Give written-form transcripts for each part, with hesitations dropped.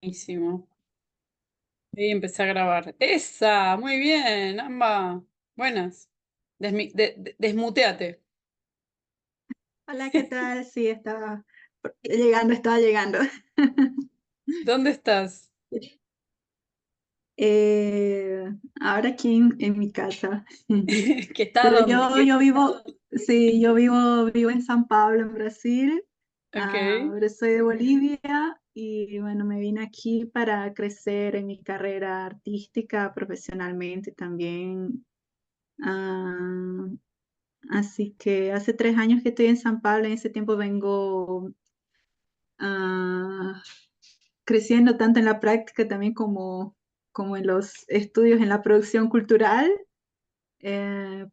Buenísimo. Y empecé a grabar. ¡Esa! Muy bien, ambas. Buenas. Desmuteate. Hola, ¿qué tal? Sí, estaba llegando. ¿Dónde estás? Eh, Ahora aquí en mi casa. ¿Qué está Pero dónde? yo vivo, sí, vivo en San Pablo, en Brasil. Ok. Ahora soy de Bolivia y bueno, me vine aquí para crecer en mi carrera artística, profesionalmente también. Ah, Así que hace 3 años que estoy en San Pablo. En ese tiempo vengo ah, creciendo tanto en la práctica también como en los estudios en la producción cultural,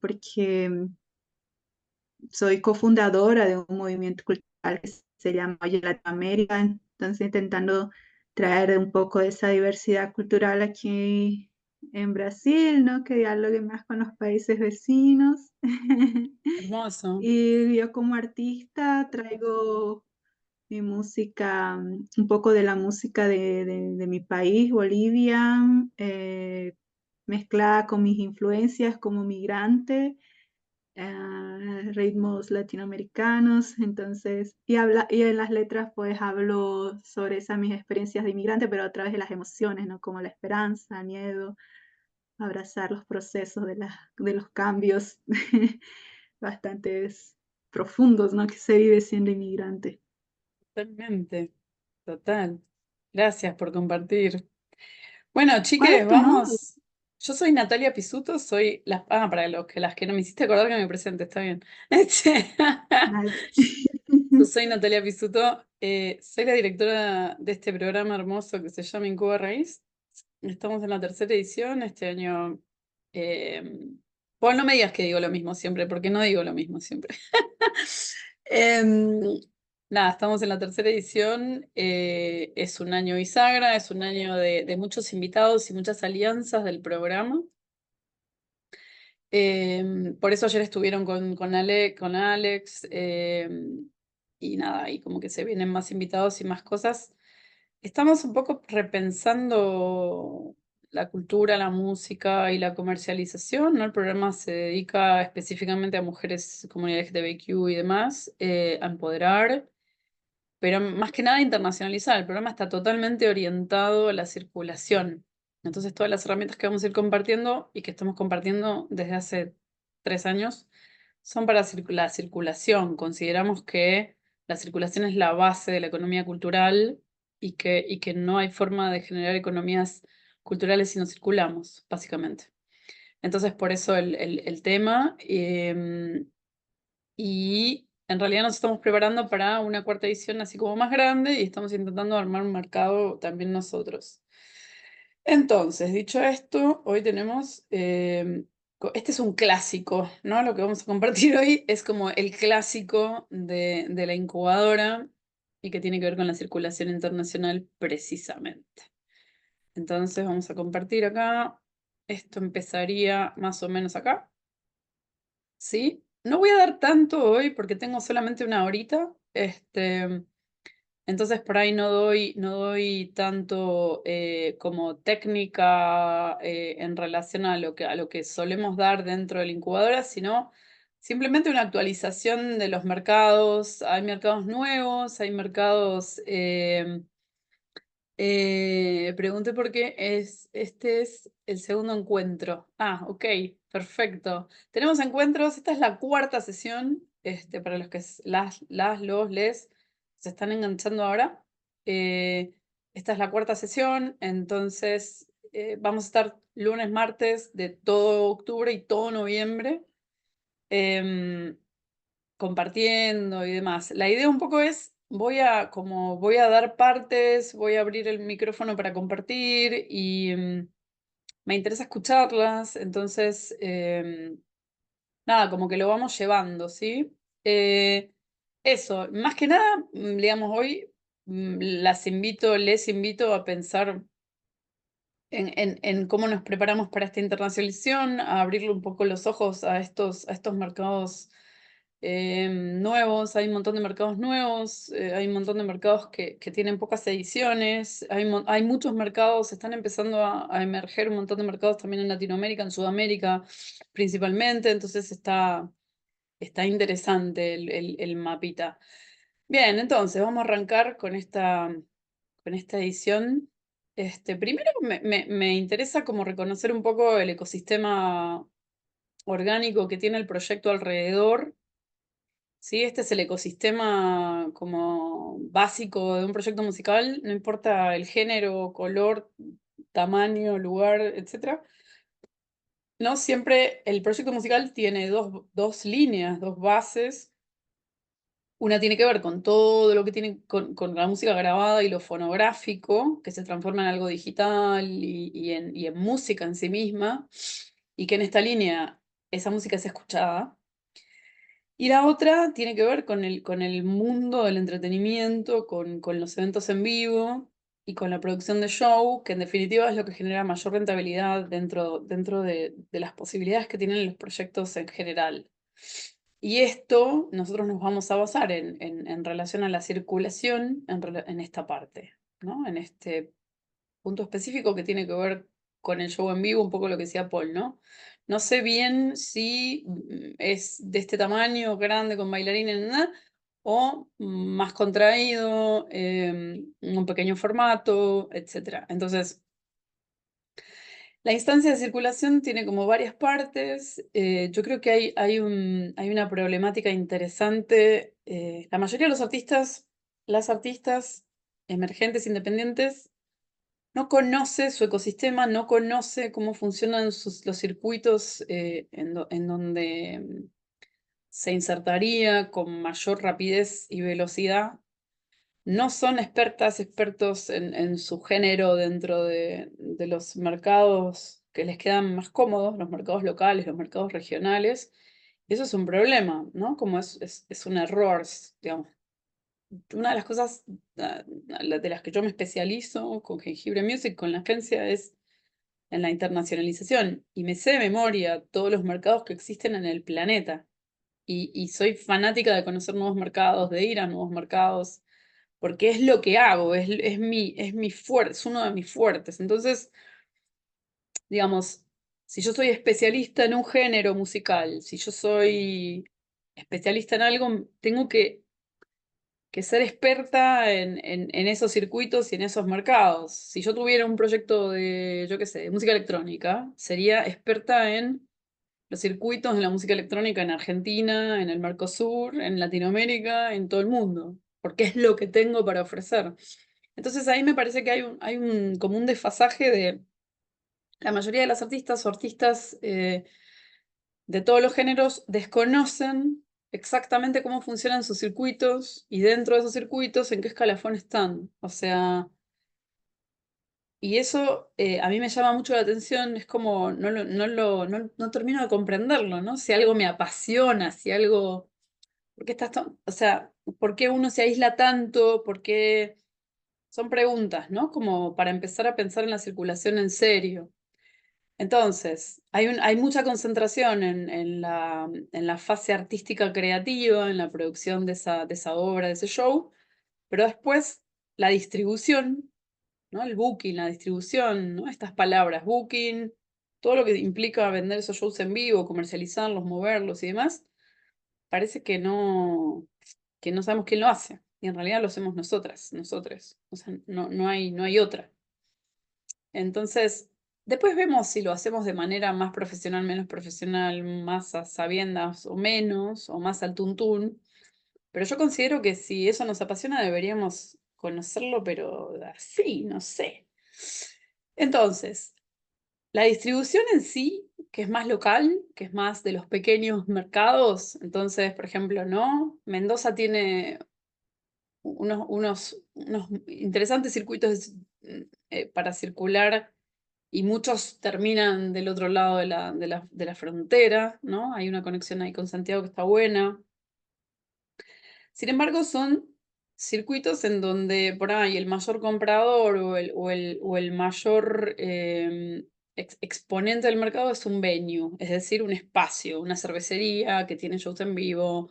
porque soy cofundadora de un movimiento cultural que se llama Oye Latinoamérica, entonces intentando traer un poco de esa diversidad cultural aquí en Brasil, ¿no? Que dialogue más con los países vecinos. Hermoso. Y yo como artista traigo mi música, un poco de la música de mi país, Bolivia, mezclada con mis influencias como migrante, ritmos latinoamericanos. Entonces, y en las letras pues hablo sobre esas mis experiencias de inmigrante, pero a través de las emociones, ¿no? Como la esperanza, el miedo, abrazar los procesos de los cambios bastantes profundos, ¿no? Que se vive siendo inmigrante. Totalmente. Total. Gracias por compartir. Bueno, ¿Cuál chiques, es tu nombre? vamos. Yo soy Natalia Pisuto, soy para las que no me hiciste acordar que me presente, está bien. Dale. Yo soy Natalia Pisuto, soy la directora de este programa hermoso que se llama Incuba Raíz. Estamos en la tercera edición, este año. eh, bueno, no me digas que digo lo mismo siempre, porque no digo lo mismo siempre. Em, Nada, estamos en la tercera edición, es un año bisagra, es un año de muchos invitados y muchas alianzas del programa. Por eso ayer estuvieron con Alex, y nada, y como que se vienen más invitados y más cosas. Estamos un poco repensando la cultura, la música y la comercialización, ¿no? El programa se dedica específicamente a mujeres, comunidad LGTBIQ y demás, a empoderar, pero más que nada internacionalizar. El programa está totalmente orientado a la circulación. Entonces, todas las herramientas que vamos a ir compartiendo y que estamos compartiendo desde hace 3 años son para la circulación. Consideramos que la circulación es la base de la economía cultural y que no hay forma de generar economías culturales si no circulamos, básicamente. Entonces, por eso el tema. Y en realidad nos estamos preparando para una cuarta edición así como más grande y estamos intentando armar un mercado también nosotros. Entonces, dicho esto, hoy tenemos, este es un clásico, ¿no? Lo que vamos a compartir hoy es como el clásico de la incubadora y que tiene que ver con la circulación internacional precisamente. Entonces, vamos a compartir acá. Esto empezaría más o menos acá, ¿sí? No voy a dar tanto hoy porque tengo solamente una horita. Entonces por ahí no doy tanto como técnica en relación a lo que solemos dar dentro de la incubadora, sino simplemente una actualización de los mercados. Hay mercados nuevos, hay mercados. Pregunté por qué este es el segundo encuentro. Ah, ok, perfecto. Tenemos encuentros, esta es la cuarta sesión, para los que los, les se están enganchando ahora. Eh, Esta es la cuarta sesión, entonces vamos a estar lunes, martes de todo octubre y todo noviembre, em, compartiendo y demás. La idea un poco es, como voy a dar partes, voy a abrir el micrófono para compartir y me interesa escucharlas, entonces, nada, como que lo vamos llevando, ¿sí? Eso, más que nada, digamos, hoy les invito a pensar en cómo nos preparamos para esta internacionalización, a abrirle un poco los ojos a estos mercados nuevos, hay un montón de mercados nuevos, hay un montón de mercados que tienen pocas ediciones, hay muchos mercados, están empezando a emerger un montón de mercados también en Latinoamérica, en Sudamérica principalmente, entonces está interesante el mapita. Bien, entonces vamos a arrancar con esta edición. Primero me interesa como reconocer un poco el ecosistema orgánico que tiene el proyecto alrededor. ¿Sí? Este es el ecosistema como básico de un proyecto musical, no importa el género, color, tamaño, lugar, etc. No siempre el proyecto musical tiene dos líneas, dos bases. Una tiene que ver con todo lo que tiene con la música grabada y lo fonográfico, que se transforma en algo digital y en música en sí misma, y que en esta línea esa música es escuchada. Y la otra tiene que ver con el mundo del entretenimiento, con los eventos en vivo y con la producción de show, que en definitiva es lo que genera mayor rentabilidad dentro de las posibilidades que tienen los proyectos en general. Y esto nosotros nos vamos a basar en relación a la circulación en esta parte, ¿no? En este punto específico que tiene que ver con el show en vivo, un poco lo que decía Paul, ¿no? No sé bien si es de este tamaño, grande, con bailarines, nada, o más contraído, un pequeño formato, etc. Entonces, la instancia de circulación tiene como varias partes. Yo creo que hay una problemática interesante. La mayoría de los artistas, las artistas emergentes, independientes, no conoce su ecosistema, no conoce cómo funcionan los circuitos en donde se insertaría con mayor rapidez y velocidad. No son expertos en su género dentro de los mercados que les quedan más cómodos, los mercados locales, los mercados regionales. Y eso es un problema, ¿no? Como es un error, digamos. Una de las cosas de las que yo me especializo con Jengibre Music, con la agencia, es en la internacionalización. Y me sé de memoria todos los mercados que existen en el planeta. Y soy fanática de conocer nuevos mercados, de ir a nuevos mercados, porque es lo que hago, es mi fuerte, es uno de mis fuertes. Entonces, digamos, si yo soy especialista en un género musical, si yo soy especialista en algo, tengo que ser experta en esos circuitos y en esos mercados. Si yo tuviera un proyecto de, yo qué sé, de música electrónica, sería experta en los circuitos de la música electrónica en Argentina, en el Mercosur, en Latinoamérica, en todo el mundo, porque es lo que tengo para ofrecer. Entonces ahí me parece que hay como un desfasaje de la mayoría de las artistas o artistas de todos los géneros desconocen exactamente cómo funcionan sus circuitos y dentro de esos circuitos en qué escalafón están. O sea, y eso a mí me llama mucho la atención, es como no termino de comprenderlo, ¿no? Si algo me apasiona, si algo... ¿Por qué o sea, ¿por qué uno se aísla tanto? ¿Por qué? Son preguntas, ¿no? Como para empezar a pensar en la circulación en serio. Entonces, hay mucha concentración en la fase artística creativa, en la producción de esa obra, de ese show, pero después la distribución, ¿no? El booking, la distribución, ¿no? Estas palabras, booking, todo lo que implica vender esos shows en vivo, comercializarlos, moverlos y demás, parece que no sabemos quién lo hace. Y en realidad lo hacemos nosotras, nosotros. O sea, no hay otra. Entonces, después vemos si lo hacemos de manera más profesional, menos profesional, más a sabiendas o menos, o más al tuntún. Pero yo considero que si eso nos apasiona, deberíamos conocerlo, pero así, no sé. Entonces, la distribución en sí, que es más local, que es más de los pequeños mercados, entonces, por ejemplo, ¿no? Mendoza tiene unos interesantes circuitos para circular y muchos terminan del otro lado de la frontera, ¿no? Hay una conexión ahí con Santiago que está buena. Sin embargo, son circuitos en donde por ahí el mayor comprador o el mayor exponente del mercado es un venue, es decir, un espacio, una cervecería que tiene shows en vivo,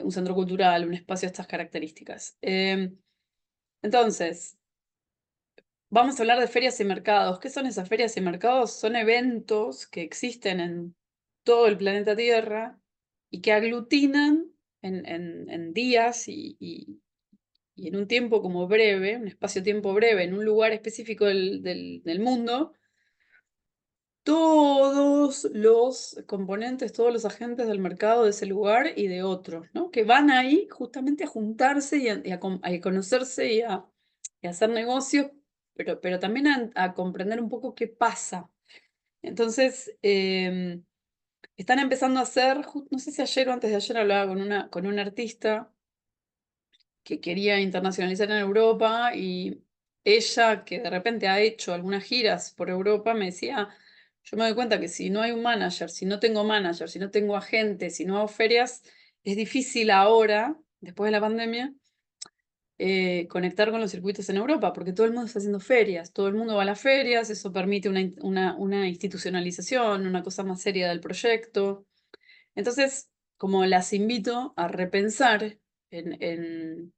un centro cultural, un espacio de estas características. Entonces, vamos a hablar de ferias y mercados. ¿Qué son esas ferias y mercados? Son eventos que existen en todo el planeta Tierra y que aglutinan en días y en un tiempo como breve, un espacio-tiempo breve, en un lugar específico del mundo, todos los componentes, todos los agentes del mercado de ese lugar y de otros, ¿no? Que van ahí justamente a juntarse y a conocerse y a hacer negocios, pero también a comprender un poco qué pasa. Entonces, están empezando a hacer, no sé si ayer o antes de ayer hablaba con una artista que quería internacionalizar en Europa y ella, que de repente ha hecho algunas giras por Europa, me decía, yo me doy cuenta que si no hay un manager, si no tengo manager, si no tengo agente, si no hago ferias, es difícil ahora, después de la pandemia, conectar con los circuitos en Europa, porque todo el mundo está haciendo ferias, todo el mundo va a las ferias, eso permite una institucionalización, una cosa más seria del proyecto. Entonces, como las invito a repensar en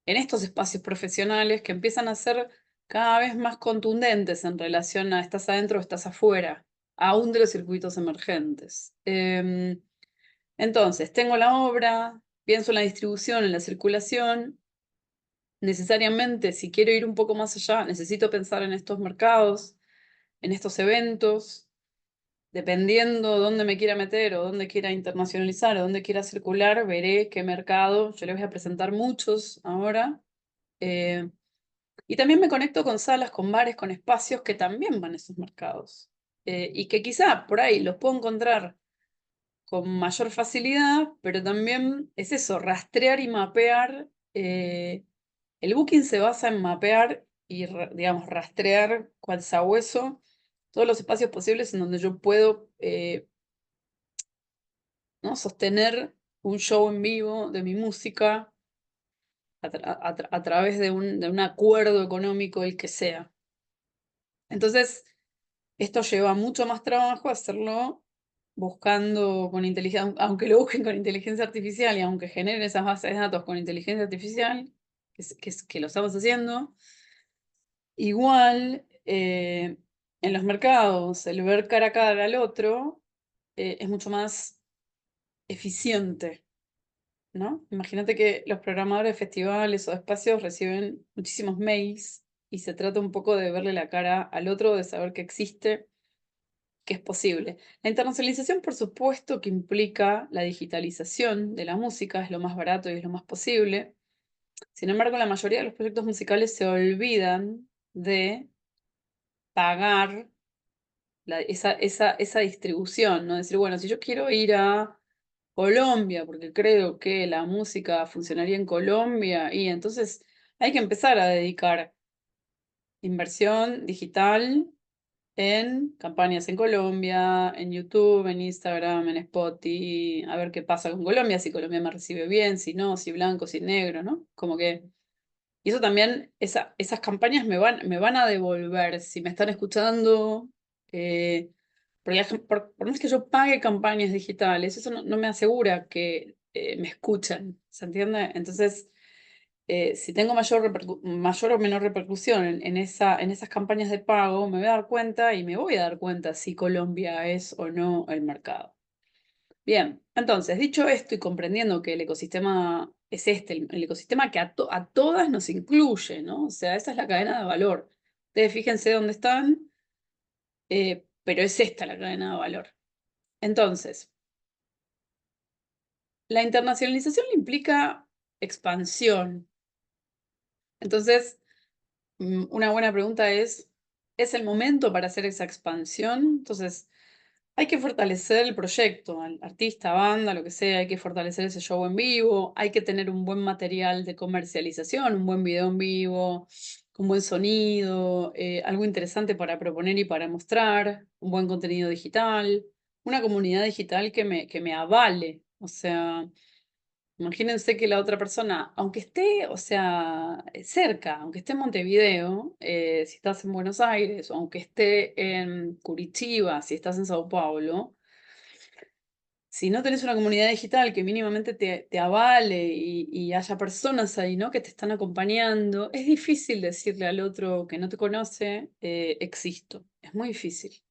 estos espacios profesionales que empiezan a ser cada vez más contundentes en relación a estás adentro o estás afuera, aún de los circuitos emergentes. Entonces, tengo la obra, pienso en la distribución, en la circulación. Necesariamente, si quiero ir un poco más allá, necesito pensar en estos mercados, en estos eventos, dependiendo dónde me quiera meter o dónde quiera internacionalizar o dónde quiera circular, veré qué mercado. Yo les voy a presentar muchos ahora. Y también me conecto con salas, con bares, con espacios que también van a esos mercados. Y que quizá por ahí los puedo encontrar con mayor facilidad, pero también es eso, rastrear y mapear. El booking se basa en mapear y, digamos, rastrear cual sabueso todos los espacios posibles en donde yo puedo ¿no? sostener un show en vivo de mi música a través de un acuerdo económico, el que sea. Entonces, esto lleva mucho más trabajo hacerlo buscando con inteligencia, aunque lo busquen con inteligencia artificial y aunque generen esas bases de datos con inteligencia artificial, que lo estamos haciendo, igual en los mercados el ver cara a cara al otro es mucho más eficiente, ¿no? Imagínate que los programadores de festivales o de espacios reciben muchísimos mails y se trata un poco de verle la cara al otro, de saber que existe, que es posible. La internacionalización, por supuesto, que implica la digitalización de la música, es lo más barato y es lo más posible. Sin embargo, la mayoría de los proyectos musicales se olvidan de pagar esa distribución, ¿no? Decir, bueno, si yo quiero ir a Colombia, porque creo que la música funcionaría en Colombia, y entonces hay que empezar a dedicar inversión digital en campañas en Colombia, en YouTube, en Instagram, en Spotify, a ver qué pasa con Colombia, si Colombia me recibe bien, si no, si blanco, si negro, ¿no? Como que... Y eso también, esas campañas me van a devolver, si me están escuchando, porque por más que yo pague campañas digitales, eso no me asegura que me escuchan, ¿se entiende? Entonces, si tengo mayor o menor repercusión en esas campañas de pago, me voy a dar cuenta y me voy a dar cuenta si Colombia es o no el mercado. Bien, entonces, dicho esto y comprendiendo que el ecosistema es el ecosistema que a todas nos incluye, ¿no? O sea, esa es la cadena de valor. Ustedes fíjense dónde están, pero es esta la cadena de valor. Entonces, la internacionalización le implica expansión. Entonces, una buena pregunta ¿es el momento para hacer esa expansión? Entonces, hay que fortalecer el proyecto, al artista, banda, lo que sea, hay que fortalecer ese show en vivo, hay que tener un buen material de comercialización, un buen video en vivo, un buen sonido, algo interesante para proponer y para mostrar, un buen contenido digital, una comunidad digital que me avale, o sea... Imagínense que la otra persona, aunque esté, o sea, cerca, aunque esté en Montevideo, si estás en Buenos Aires, o aunque esté en Curitiba, si estás en Sao Paulo, si no tenés una comunidad digital que mínimamente te avale y haya personas ahí, ¿no? que te están acompañando, es difícil decirle al otro que no te conoce, existo. Es muy difícil.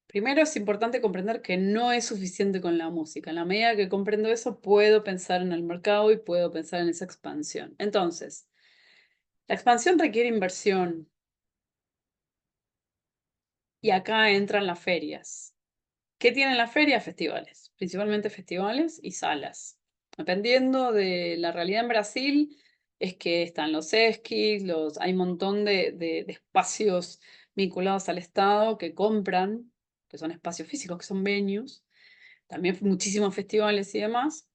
Primero es importante comprender que no es suficiente con la música. En la medida que comprendo eso, puedo pensar en el mercado y puedo pensar en esa expansión. Entonces, la expansión requiere inversión y acá entran las ferias. ¿Qué tienen las ferias? Festivales, principalmente festivales y salas. Dependiendo de la realidad en Brasil, es que están los esquis, hay un montón de espacios vinculados al Estado que compran, que son espacios físicos, que son venues, también muchísimos festivales y demás.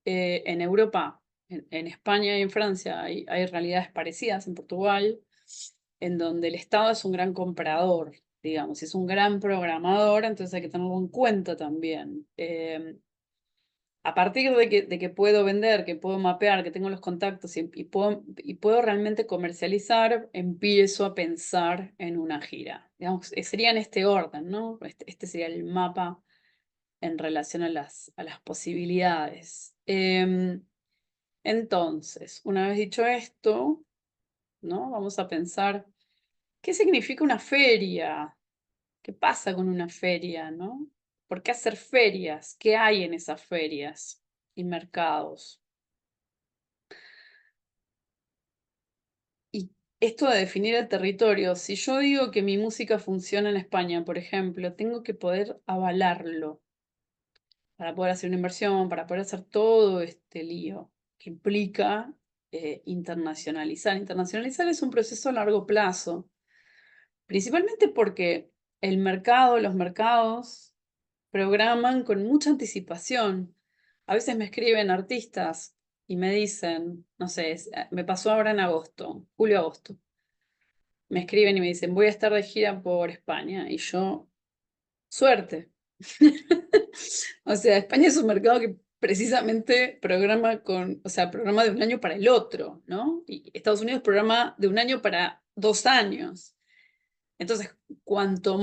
En Europa, en España y en Francia hay realidades parecidas, en Portugal, en donde el Estado es un gran comprador, digamos, es un gran programador, entonces hay que tenerlo en cuenta también. A partir de que puedo vender, que puedo mapear, que tengo los contactos y puedo realmente comercializar, empiezo a pensar en una gira. Digamos, sería en este orden, ¿no? Este sería el mapa en relación a las posibilidades. Entonces, una vez dicho esto, ¿no? Vamos a pensar, ¿qué significa una feria? ¿Qué pasa con una feria, no? ¿Por qué hacer ferias? ¿Qué hay en esas ferias y mercados? Y esto de definir el territorio, si yo digo que mi música funciona en España, por ejemplo, tengo que poder avalarlo para poder hacer una inversión, para poder hacer todo este lío que implica internacionalizar. Internacionalizar es un proceso a largo plazo, principalmente porque los mercados programan con mucha anticipación. A veces me escriben artistas y me dicen, no sé, me pasó ahora en agosto, julio-agosto. Me escriben y me dicen, voy a estar de gira por España. Y yo, suerte. O sea, España es un mercado que precisamente programa de un año para el otro, ¿no? Y Estados Unidos programa de un año para 2 años. Entonces, cuanto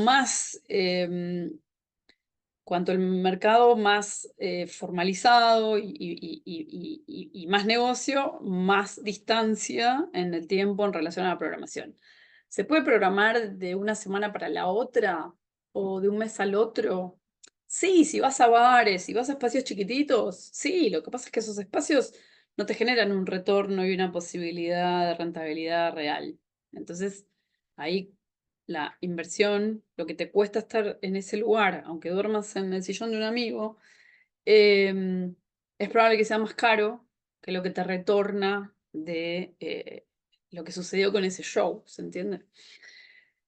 el mercado más formalizado y más negocio, más distancia en el tiempo en relación a la programación. ¿Se puede programar de una semana para la otra o de un mes al otro? Sí, si vas a bares, si vas a espacios chiquititos, sí, lo que pasa es que esos espacios no te generan un retorno y una posibilidad de rentabilidad real. Entonces, ahí la inversión, lo que te cuesta estar en ese lugar, aunque duermas en el sillón de un amigo, es probable que sea más caro que lo que te retorna de lo que sucedió con ese show, ¿se entiende?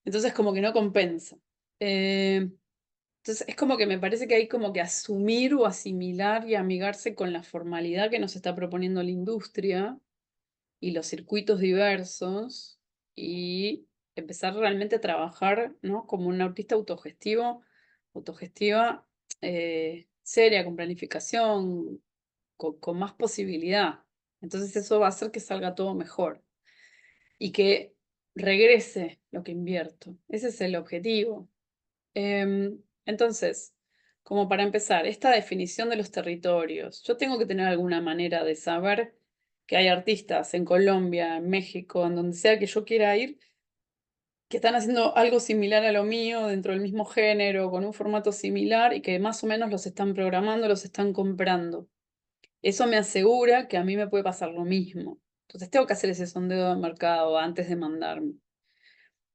Entonces como que no compensa. Eh, entonces es como que me parece que hay como que asumir o asimilar y amigarse con la formalidad que nos está proponiendo la industria y los circuitos diversos y empezar realmente a trabajar, ¿no? como un artista autogestiva, seria, con planificación, con más posibilidad. Entonces eso va a hacer que salga todo mejor y que regrese lo que invierto. Ese es el objetivo. Entonces, como para empezar, esta definición de los territorios, yo tengo que tener alguna manera de saber que hay artistas en Colombia, en México, en donde sea que yo quiera ir, que están haciendo algo similar a lo mío, dentro del mismo género, con un formato similar y que más o menos los están programando, los están comprando. Eso me asegura que a mí me puede pasar lo mismo. Entonces tengo que hacer ese sondeo de mercado antes de mandarme.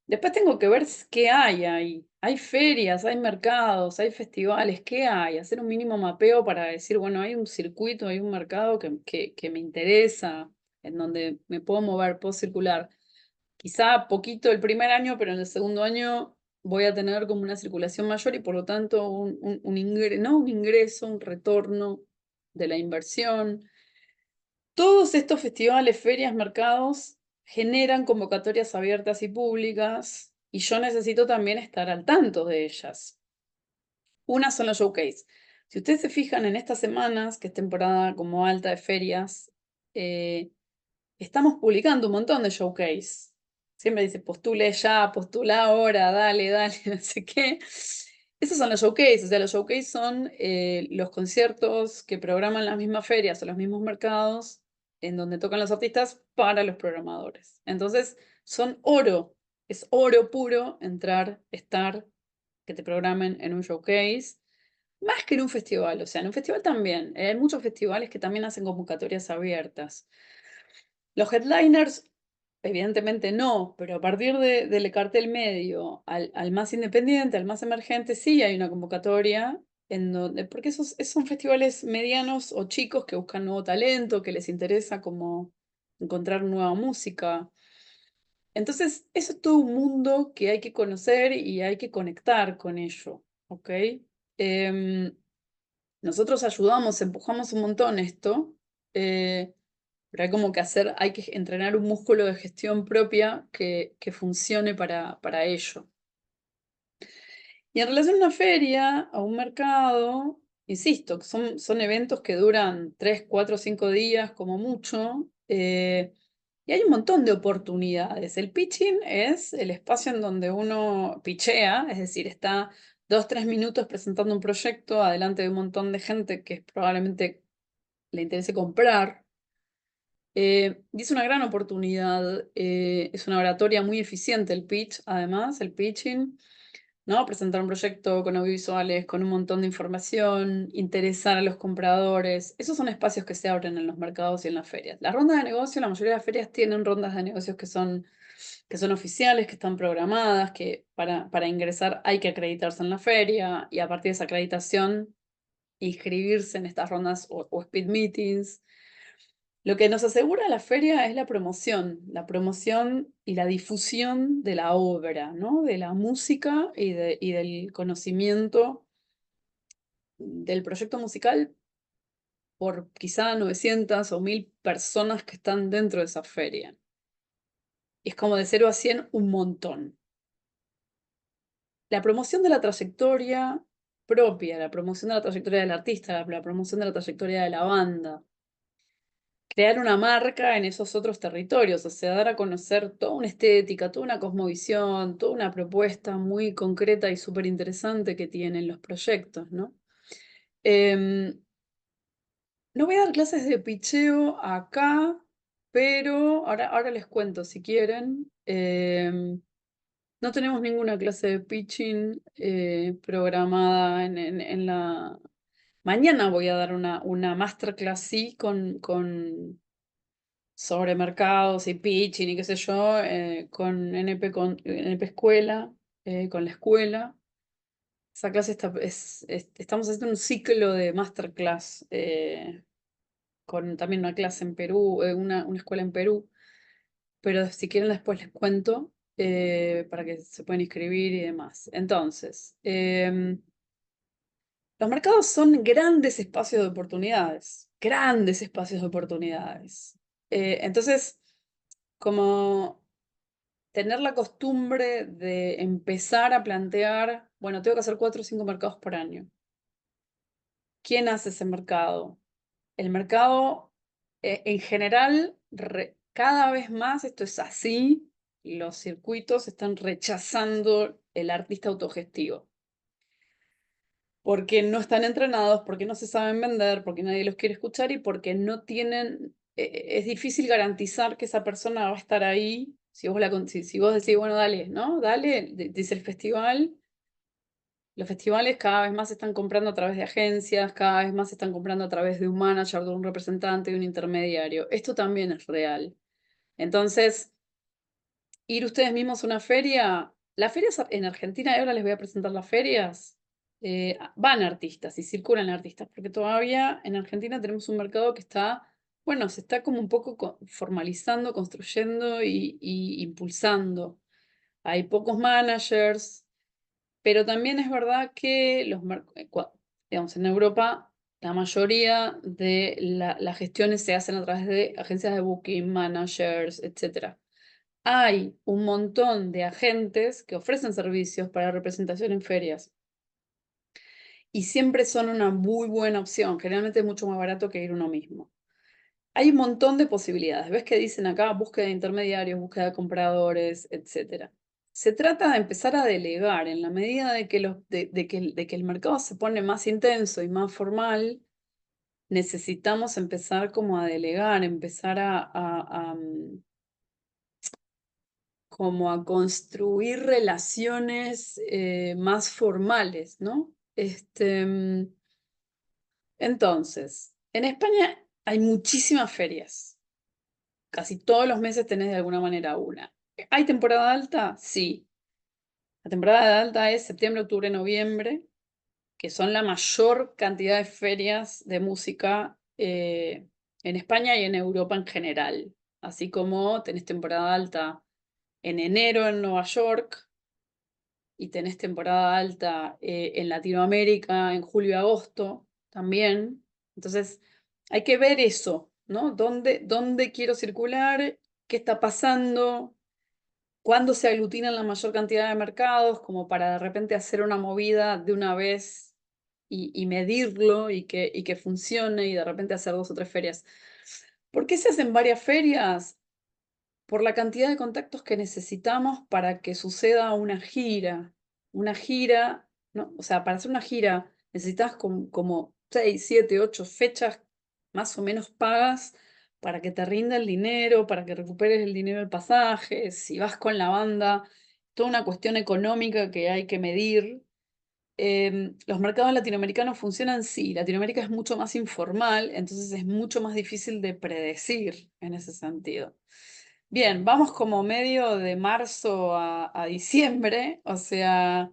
Después tengo que ver qué hay ahí. Hay ferias, hay mercados, hay festivales, ¿qué hay? Hacer un mínimo mapeo para decir, bueno, hay un circuito, hay un mercado que me interesa, en donde me puedo mover, puedo circular. Quizá poquito el primer año, pero en el segundo año voy a tener como una circulación mayor y por lo tanto un ingreso, un retorno de la inversión. Todos estos festivales, ferias, mercados generan convocatorias abiertas y públicas y yo necesito también estar al tanto de ellas. Una son los showcase. Si ustedes se fijan en estas semanas, que es temporada como alta de ferias, eh, estamos publicando un montón de showcase. Siempre dice postule ya, postula ahora, dale, dale, no sé qué. Esos son los showcase, o sea, los showcase son los conciertos que programan las mismas ferias o los mismos mercados en donde tocan los artistas para los programadores. Entonces, son oro, es oro puro entrar, estar, que te programen en un showcase, más que en un festival, o sea, en un festival también. Hay muchos festivales que también hacen convocatorias abiertas. Los headliners, evidentemente no, pero a partir del cartel medio al más independiente, al más emergente, sí hay una convocatoria en donde, porque esos son festivales medianos o chicos que buscan nuevo talento, que les interesa como encontrar nueva música. Entonces, eso es todo un mundo que hay que conocer y hay que conectar con ello, ¿ok? Em, Nosotros ayudamos, empujamos un montón esto, pero hay como que hay que entrenar un músculo de gestión propia que funcione para ello. Y en relación a una feria, a un mercado, insisto, que son eventos que duran 3, 4, 5 días como mucho, y hay un montón de oportunidades. El pitching es el espacio en donde uno pitchea, es decir, está 2, 3 minutos presentando un proyecto adelante de un montón de gente que probablemente le interese comprar. Y es una gran oportunidad, es una oratoria muy eficiente el pitch, además, el pitching, ¿no? Presentar un proyecto con audiovisuales, con un montón de información, interesar a los compradores. Esos son espacios que se abren en los mercados y en las ferias. Las rondas de negocio, la mayoría de las ferias tienen rondas de negocios que son oficiales, que están programadas, que para ingresar hay que acreditarse en la feria y a partir de esa acreditación inscribirse en estas rondas o speed meetings. Lo que nos asegura la feria es la promoción y la difusión de la obra, ¿no? De la música y del conocimiento del proyecto musical por quizá 900 o 1000 personas que están dentro de esa feria. Y es como de 0 a 100 un montón. La promoción de la trayectoria propia, la promoción de la trayectoria del artista, la promoción de la trayectoria de la banda, crear una marca en esos otros territorios, o sea, dar a conocer toda una estética, toda una cosmovisión, toda una propuesta muy concreta y súper interesante que tienen los proyectos, ¿no? Em, no voy a dar clases de pitcheo acá, pero ahora les cuento si quieren. No tenemos ninguna clase de pitching programada en la... Mañana voy a dar una masterclass, sí, sobre mercados y pitching y qué sé yo, con NP Escuela, con la escuela. Esa clase estamos haciendo un ciclo de masterclass con también una clase en Perú, una escuela en Perú, pero si quieren después les cuento para que se puedan inscribir y demás. Entonces, los mercados son grandes espacios de oportunidades, grandes espacios de oportunidades. Entonces, como tener la costumbre de empezar a plantear, bueno, tengo que hacer 4 o 5 mercados por año. ¿Quién hace ese mercado? El mercado, en general, cada vez más esto es así, los circuitos están rechazando el artista autogestivo. Porque no están entrenados, porque no se saben vender, porque nadie los quiere escuchar y porque no tienen, es difícil garantizar que esa persona va a estar ahí. Si vos, si vos decís, bueno, dale, ¿no? Dale, dice el festival. Los festivales cada vez más se están comprando a través de agencias, cada vez más se están comprando a través de un manager, de un representante, de un intermediario. Esto también es real. Entonces, ir ustedes mismos a una feria, las ferias en Argentina, y ahora les voy a presentar las ferias, van artistas y circulan artistas, porque todavía en Argentina tenemos un mercado que está, bueno, se está como un poco formalizando, construyendo y impulsando. Hay pocos managers, pero también es verdad que digamos, en Europa la mayoría de las gestiones se hacen a través de agencias de booking, managers, etc. Hay un montón de agentes que ofrecen servicios para representación en ferias y siempre son una muy buena opción. Generalmente es mucho más barato que ir uno mismo. Hay un montón de posibilidades. ¿Ves que dicen acá búsqueda de intermediarios, búsqueda de compradores, etcétera? se trata de empezar a delegar en la medida de que, de que el mercado se pone más intenso y más formal. Necesitamos empezar como a delegar, empezar como a construir relaciones más formales, ¿no? Entonces, en España hay muchísimas ferias. Casi todos los meses tenés de alguna manera una. ¿Hay temporada alta? Sí. La temporada alta es septiembre, octubre, noviembre, que son la mayor cantidad de ferias de música en España y en Europa en general. Así como tenés temporada alta en enero en Nueva York y tenés temporada alta en Latinoamérica en julio y agosto también. Entonces, hay que ver eso, ¿no? ¿Dónde quiero circular? ¿Qué está pasando? ¿Cuándo se aglutinan la mayor cantidad de mercados? Como para de repente hacer una movida de una vez y medirlo y que funcione y de repente hacer 2 o 3 ferias. ¿Por qué se hacen varias ferias? Por la cantidad de contactos que necesitamos para que suceda una gira. Una gira, ¿no? O sea, para hacer una gira necesitas como 6, 7, 8 fechas más o menos pagas para que te rinda el dinero, para que recuperes el dinero del pasaje, si vas con la banda, toda una cuestión económica que hay que medir. Los mercados latinoamericanos funcionan, sí, Latinoamérica es mucho más informal, entonces es mucho más difícil de predecir en ese sentido. Bien, vamos como medio de marzo a diciembre, o sea,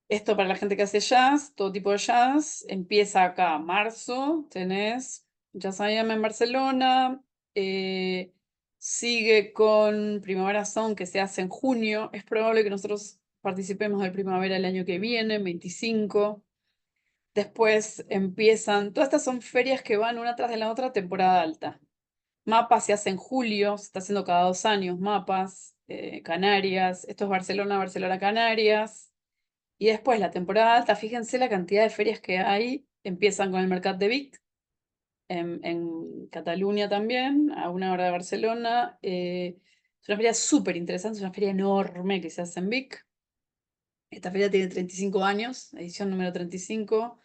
esto para la gente que hace jazz, todo tipo de jazz, empieza acá, marzo, tenés Jazz AM en Barcelona, eh, sigue con Primavera Sound que se hace en junio, es probable que nosotros participemos del Primavera el año que viene, 25. Después empiezan, todas estas son ferias que van una tras de la otra, temporada alta. Mapas se hace en julio, se está haciendo cada 2 años, mapas, Canarias, esto es Barcelona, Barcelona, Canarias. Y después la temporada alta, fíjense la cantidad de ferias que hay, empiezan con el Mercat de Vic, en Cataluña también, a 1 hora de Barcelona. Es una feria súper interesante, es una feria enorme que se hace en Vic. Esta feria tiene 35 años, edición número 35,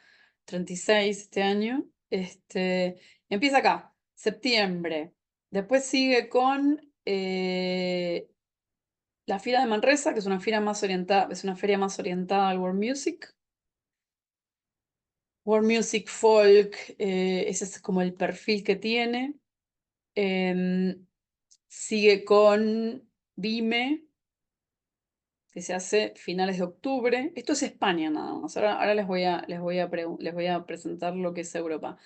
36 este año. Empieza acá, septiembre. Después sigue con la Fira de Manresa, que es una feria más orientada, es una feria más orientada al world music. World music, folk, ese es como el perfil que tiene. Sigue con Vime, que se hace finales de octubre. Esto es España nada más. Ahora les voy a presentar lo que es Europa.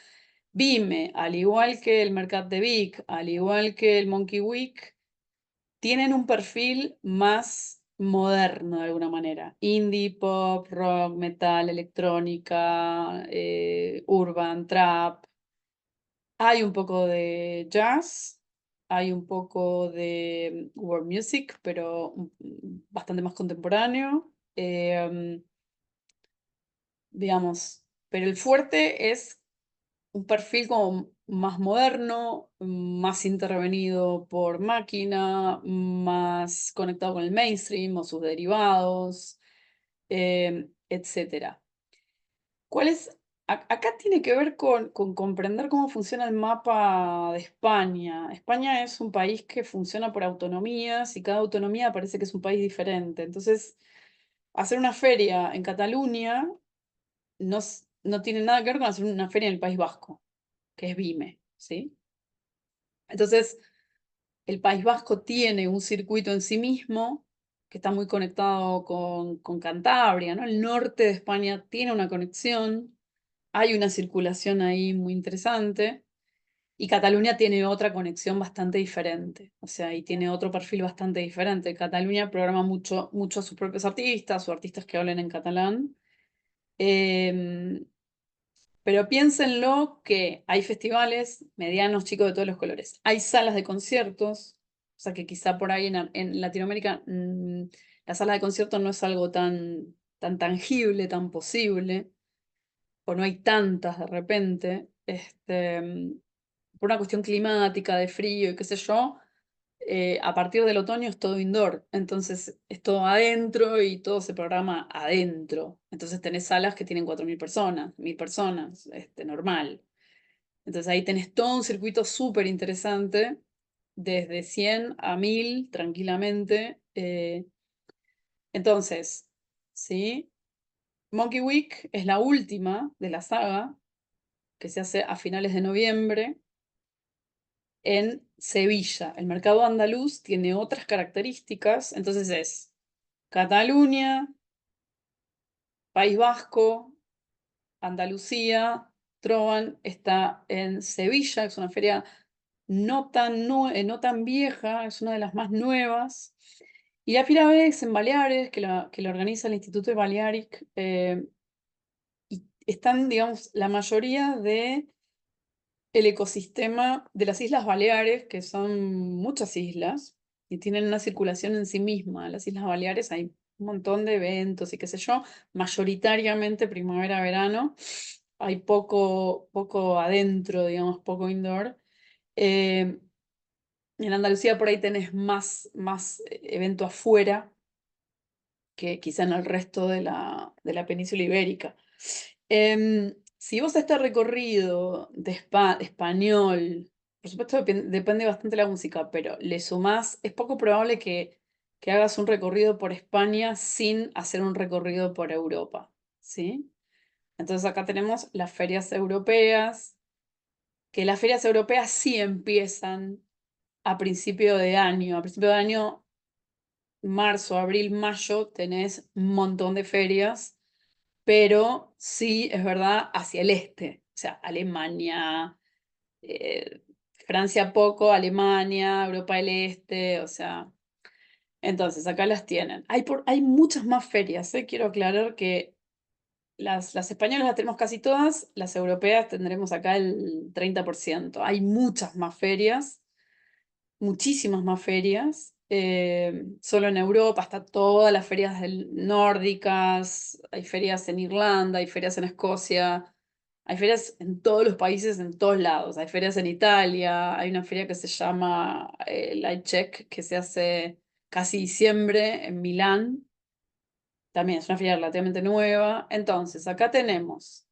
Vime, al igual que el Mercat de Vic, al igual que el Monkey Week, tienen un perfil más moderno de alguna manera. Indie, pop, rock, metal, electrónica, urban, trap. Hay un poco de jazz, hay un poco de world music, pero bastante más contemporáneo. Digamos, pero el fuerte es un perfil como más moderno, más intervenido por máquina, más conectado con el mainstream o sus derivados, etcétera. ¿Cuál es? Acá tiene que ver con comprender cómo funciona el mapa de España. España es un país que funciona por autonomías y cada autonomía parece que es un país diferente. Entonces, hacer una feria en Cataluña no tiene nada que ver con hacer una feria en el País Vasco, que es Vime, ¿sí? Entonces, el País Vasco tiene un circuito en sí mismo que está muy conectado con Cantabria, ¿no? El norte de España tiene una conexión, hay una circulación ahí muy interesante, y Cataluña tiene otra conexión bastante diferente, o sea, y tiene otro perfil bastante diferente. Cataluña programa mucho a sus propios artistas o artistas que hablen en catalán. Em, Pero piénsenlo que hay festivales medianos, chicos, de todos los colores. Hay salas de conciertos, o sea que quizá por ahí en Latinoamérica la sala de conciertos no es algo tan tangible, tan posible, o no hay tantas de repente, por una cuestión climática, de frío y qué sé yo. a partir del otoño es todo indoor, entonces es todo adentro y todo se programa adentro. Entonces tenés salas que tienen 4.000 personas, 1.000 personas, normal. Entonces ahí tenés todo un circuito súper interesante, desde 100 a 1.000 tranquilamente. Entonces, ¿sí? Monkey Week es la última de la saga, que se hace a finales de noviembre en Sevilla. El mercado andaluz tiene otras características, entonces es Cataluña, País Vasco, Andalucía, Trovan está en Sevilla, es una feria no tan vieja, es una de las más nuevas. Y la FIRAB es en Baleares, que la organiza el Instituto de Balearic, y están, digamos, la mayoría de el ecosistema de las Islas Baleares, que son muchas islas, y tienen una circulación en sí misma. En las Islas Baleares hay un montón de eventos y qué sé yo, mayoritariamente primavera-verano. Hay poco adentro, digamos, poco indoor. Eh, en Andalucía por ahí tenés más evento afuera que quizá en el resto de la península ibérica. Si vos este recorrido de español, por supuesto depende bastante de la música, pero le sumás, es poco probable que hagas un recorrido por España sin hacer un recorrido por Europa, ¿sí? Entonces acá tenemos las ferias europeas, que las ferias europeas sí empiezan a principio de año. A principio de año, marzo, abril, mayo, tenés un montón de ferias, pero sí, es verdad, hacia el este, o sea, Alemania, eh, Francia poco, Alemania, Europa del Este, o sea, entonces acá las tienen. Hay muchas más ferias, quiero aclarar que las españolas las tenemos casi todas, las europeas tendremos acá el 30%. Hay muchas más ferias, muchísimas más ferias. Solo en Europa está todas las ferias nórdicas, hay ferias en Irlanda, hay ferias en Escocia, hay ferias en todos los países, en todos lados. Hay ferias en Italia, hay una feria que se llama Light Check, que se hace casi diciembre en Milán. También es una feria relativamente nueva. Entonces, acá tenemos.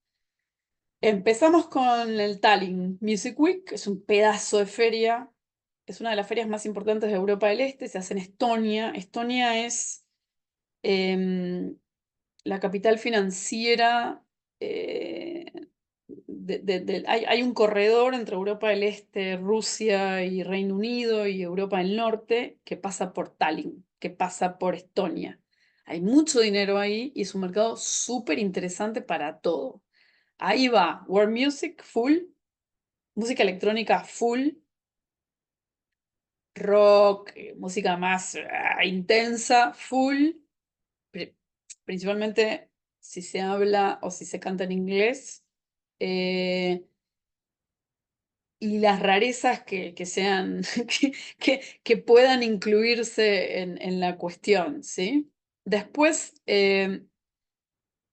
Empezamos con el Tallinn Music Week, es un pedazo de feria. Es una de las ferias más importantes de Europa del Este, se hace en Estonia. Estonia es la capital financiera. Hay un corredor entre Europa del Este, Rusia y Reino Unido y Europa del Norte que pasa por Tallinn, que pasa por Estonia. Hay mucho dinero ahí y es un mercado súper interesante para todo. Ahí va World Music full, música electrónica full, rock, música más intensa, full, principalmente si se habla o si se canta en inglés, eh, y las rarezas que sean, que puedan incluirse en la cuestión, ¿sí? Después,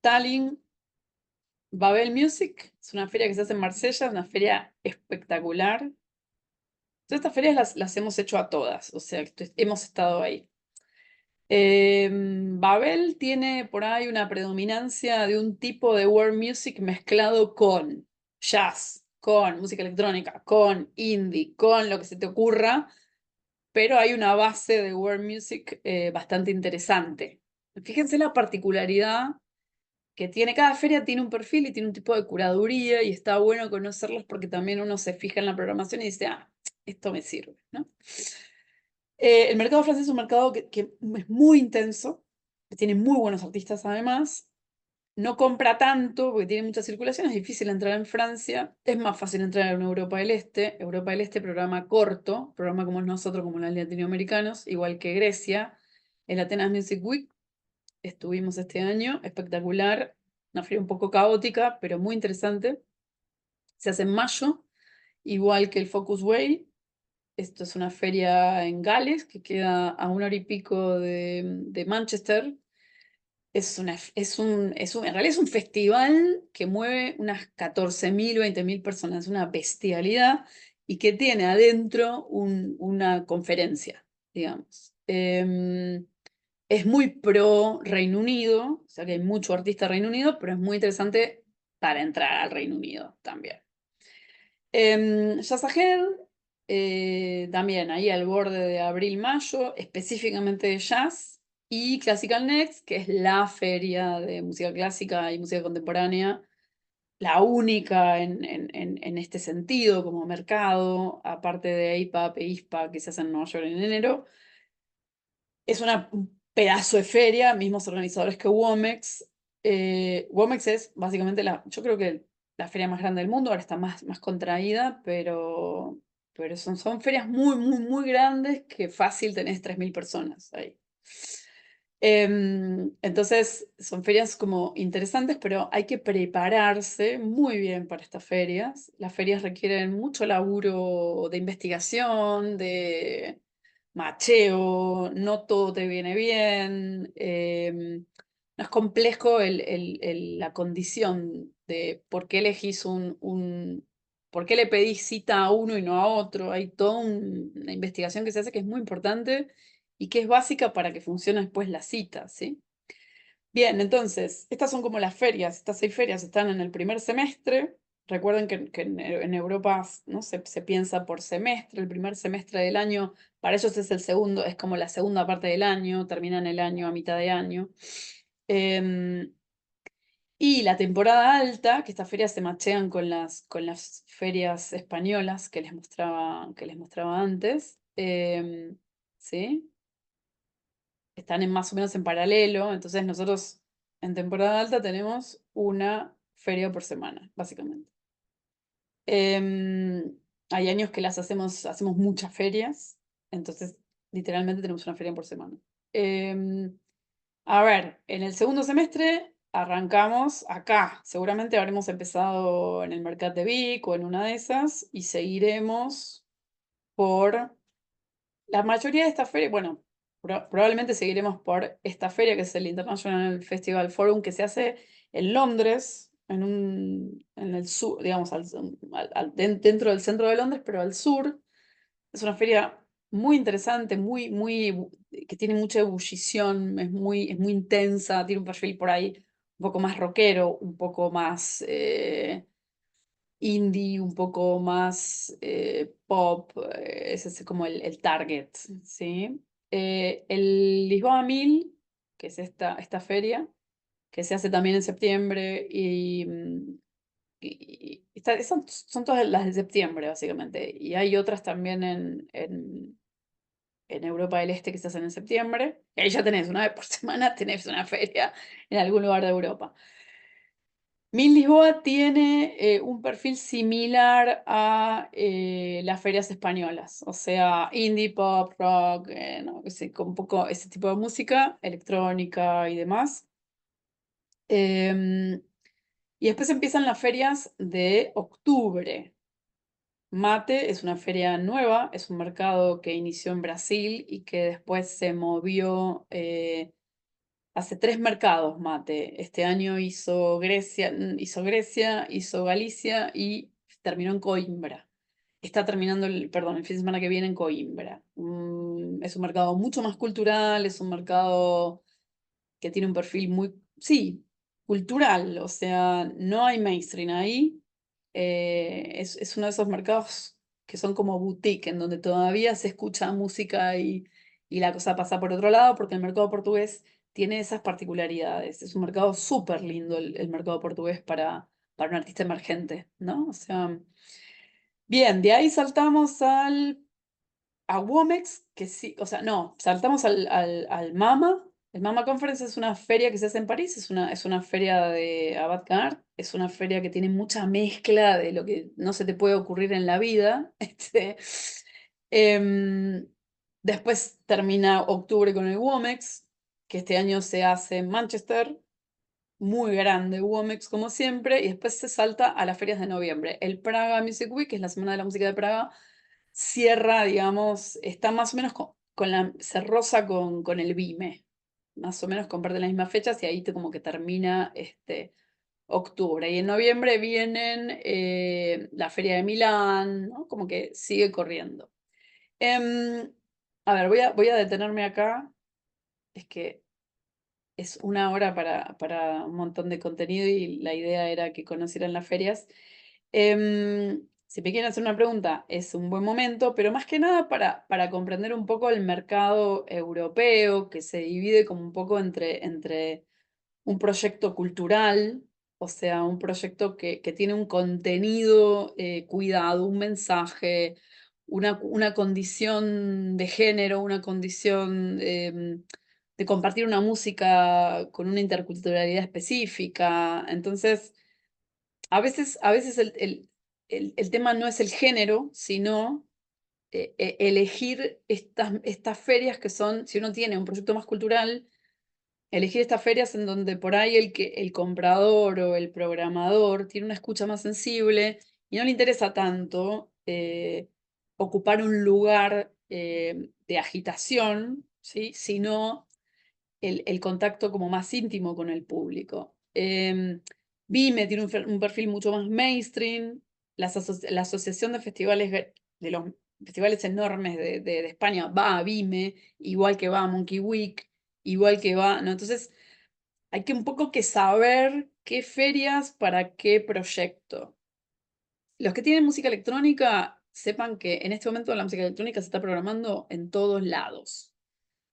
Tallinn Babel Music, es una feria que se hace en Marsella, una feria espectacular. Todas estas ferias las hemos hecho a todas, o sea, hemos estado ahí. Babel tiene por ahí una predominancia de un tipo de world music mezclado con jazz, con música electrónica, con indie, con lo que se te ocurra, pero hay una base de world music bastante interesante. Fíjense la particularidad que tiene, cada feria tiene un perfil y tiene un tipo de curaduría y está bueno conocerlos porque también uno se fija en la programación y dice, ah, esto me sirve, ¿no? El mercado francés es un mercado que es muy intenso, que tiene muy buenos artistas además, no compra tanto porque tiene mucha circulación, es difícil entrar en Francia, es más fácil entrar en Europa del Este. Europa del Este programa corto, programa como nosotros, como los latinoamericanos, igual que Grecia. El Atenas Music Week estuvimos este año, espectacular, una feria un poco caótica, pero muy interesante. Se hace en mayo, igual que el Focus Way. Esto es una feria en Gales que queda a 1 hora y pico de Manchester. En realidad es un festival que mueve unas 14.000, 20.000 personas, una bestialidad. y que tiene adentro una conferencia, digamos. Es muy pro Reino Unido, o sea que hay mucho artista Reino Unido, pero es muy interesante para entrar al Reino Unido también. Jazz Ahead, también ahí al borde de abril-mayo, específicamente de jazz, y Classical Next, que es la feria de música clásica y música contemporánea, la única en este sentido como mercado, aparte de APAP e ISPA que se hacen en Nueva York en enero. Es un pedazo de feria, mismos organizadores que Womex. Womex es básicamente yo creo que la feria más grande del mundo, ahora está más contraída, pero son ferias muy, muy, muy grandes que fácil tenés 3.000 personas ahí. Entonces son ferias como interesantes, pero hay que prepararse muy bien para estas ferias. Las ferias requieren mucho laburo de investigación, de macheo, no todo te viene bien. No es complejo la condición de por qué elegís por qué le pedís cita a uno y no a otro. Hay toda una investigación que se hace que es muy importante y que es básica para que funcione después la cita, ¿sí? Bien, entonces, estas son como las ferias, estas 6 ferias están en el primer semestre. Recuerden que en Europa, ¿no? se piensa por semestre, el primer semestre del año, para ellos es el segundo, es como la segunda parte del año, terminan el año a mitad de año. Y la temporada alta, que estas ferias se machean con las ferias españolas que les mostraba antes, ¿sí? Están más o menos en paralelo, entonces nosotros en temporada alta tenemos una feria por semana, básicamente. Hay años que hacemos muchas ferias, entonces literalmente tenemos una feria por semana. A ver, en el segundo semestre arrancamos acá, seguramente habremos empezado en el Mercat de Vic o en una de esas y seguiremos por la mayoría de estas ferias, bueno, probablemente seguiremos por esta feria que es el International Festival Forum que se hace en Londres, en el sur, digamos, dentro del centro de Londres, pero al sur. Es una feria muy interesante, que tiene mucha ebullición, es muy intensa, tiene un perfil por ahí un poco más rockero, un poco más indie, un poco más pop, ese es como el target, ¿sí? El Lisboa 1000, que es esta feria, que se hace también en septiembre son todas las de septiembre, básicamente, y hay otras también en Europa del Este que se hacen en septiembre, y ahí ya tenés una vez por semana, tenés una feria en algún lugar de Europa. Mil Lisboa tiene un perfil similar a las ferias españolas, o sea, indie, pop, rock, ¿no? Con un poco ese tipo de música, electrónica y demás. Y después empiezan las ferias de octubre. Mate es una feria nueva, es un mercado que inició en Brasil y que después se movió. Hace 3 mercados Mate. Este año hizo Grecia, hizo Galicia y terminó en Coimbra. Está terminando el fin de semana que viene en Coimbra. Es un mercado mucho más cultural, es un mercado que tiene un perfil muy, sí, cultural, o sea, no hay mainstream ahí. Es uno de esos mercados que son como boutique, en donde todavía se escucha música y la cosa pasa por otro lado, porque el mercado portugués tiene esas particularidades. Es un mercado súper lindo el mercado portugués para un artista emergente, ¿no? O sea, bien, de ahí saltamos a Womex, que sí, o sea, no, saltamos al MAMA. El MAMA Conference es una feria que se hace en París, es una feria de avant-garde, es una feria que tiene mucha mezcla de lo que no se te puede ocurrir en la vida. Em, Después termina octubre con el Womex, que este año se hace en Manchester, muy grande Womex como siempre, y después se salta a las ferias de noviembre. El Praga Music Week, que es la Semana de la Música de Praga, cierra, digamos, está más o menos se roza con el BIME, más o menos comparten las mismas fechas y ahí como que termina octubre. Y en noviembre vienen la Feria de Milán, ¿no? Como que sigue corriendo. A ver, voy a detenerme acá. Es que es una hora para un montón de contenido y la idea era que conocieran las ferias. Si me quieren hacer una pregunta, es un buen momento, pero más que nada para comprender un poco el mercado europeo, que se divide como un poco entre un proyecto cultural, o sea, un proyecto que tiene un contenido cuidado, un mensaje, una condición de género, una condición de compartir una música con una interculturalidad específica. Entonces, a veces el tema no es el género, sino elegir estas ferias que son, si uno tiene un proyecto más cultural, elegir estas ferias en donde por ahí el comprador o el programador tiene una escucha más sensible y no le interesa tanto ocupar un lugar de agitación, ¿sí? Sino el contacto como más íntimo con el público. Vime tiene un perfil mucho más mainstream, la Asociación de Festivales, de los festivales enormes de España va a Vime, igual que va a Monkey Week, igual que va, ¿no? Entonces, hay que un poco que saber qué ferias para qué proyecto. Los que tienen música electrónica, sepan que en este momento la música electrónica se está programando en todos lados.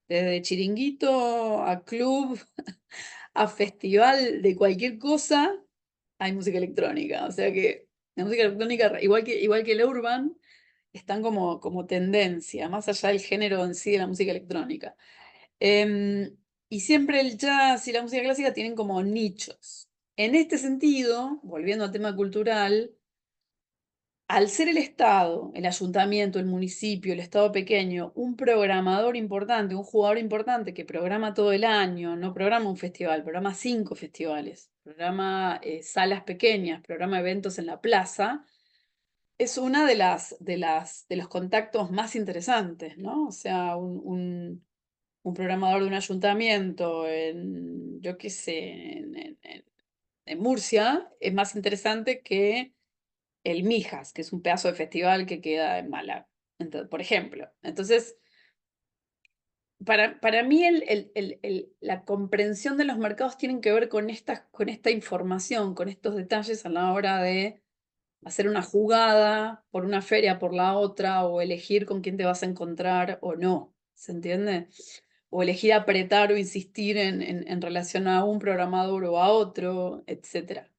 Desde chiringuito a club, a festival de cualquier cosa, hay música electrónica. O sea que la música electrónica, igual que el urban, están como tendencia, más allá del género en sí de la música electrónica. Y siempre el jazz y la música clásica tienen como nichos. En este sentido, volviendo al tema cultural, al ser el Estado, el ayuntamiento, el municipio, el Estado pequeño, un programador importante, un jugador importante que programa todo el año, no programa un festival, programa 5 festivales, programa salas pequeñas, programa eventos en la plaza, es una de los contactos más interesantes, ¿no? O sea, un programador de un ayuntamiento en, yo qué sé, en Murcia es más interesante que el Mijas, que es un pedazo de festival que queda en Málaga, por ejemplo. Entonces, para mí la comprensión de los mercados tiene que ver con esta información, con estos detalles a la hora de hacer una jugada por una feria, por la otra, o elegir con quién te vas a encontrar o no, ¿se entiende? O elegir apretar o insistir en relación a un programador o a otro, etcétera.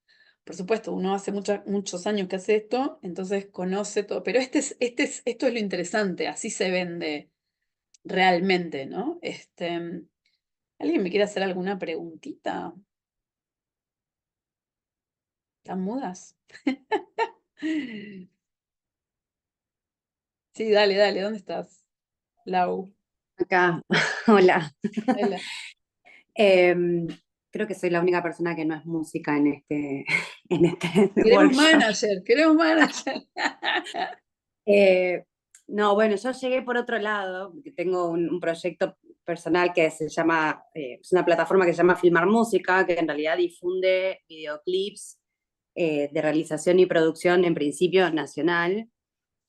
Por supuesto, uno hace muchos años que hace esto, entonces conoce todo, pero esto es lo interesante, así se vende realmente, ¿no? ¿Alguien me quiere hacer alguna preguntita? ¿Están mudas? Sí, dale, dale, ¿dónde estás? Lau. Acá, hola. Hola. Em, Creo que soy la única persona que no es música en en este Queremos workshop. manager, queremos manager. Eh, no, bueno, yo llegué por otro lado, porque tengo un proyecto personal que se llama, es una plataforma que se llama Filmar Música, que en realidad difunde videoclips de realización y producción en principio nacional.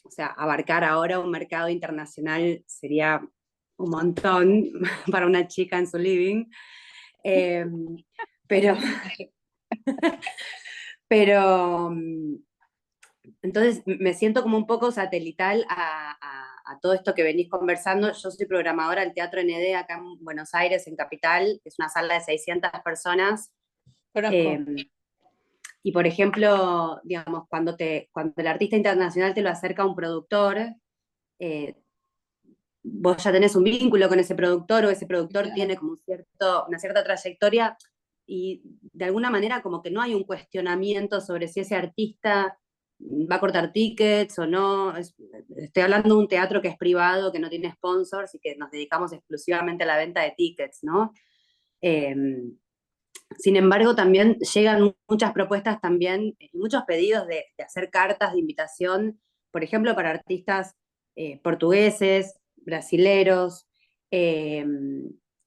O sea, abarcar ahora un mercado internacional sería un montón para una chica en su living. Eh, pero, pero entonces me siento como un poco satelital a todo esto que venís conversando. Yo soy programadora del Teatro ND acá en Buenos Aires, en Capital, que es una sala de 600 personas. Conozco. Eh, y por ejemplo, digamos, cuando el artista internacional te lo acerca a un productor, eh, vos ya tenés un vínculo con ese productor o ese productor Claro. tiene como una cierta trayectoria y de alguna manera como que no hay un cuestionamiento sobre si ese artista va a cortar tickets o no. Estoy hablando de un teatro que es privado, que no tiene sponsors y que nos dedicamos exclusivamente a la venta de tickets, ¿no? Eh, Sin embargo, también llegan muchas propuestas también, muchos pedidos de hacer cartas de invitación, por ejemplo, para artistas portugueses, brasileros, eh,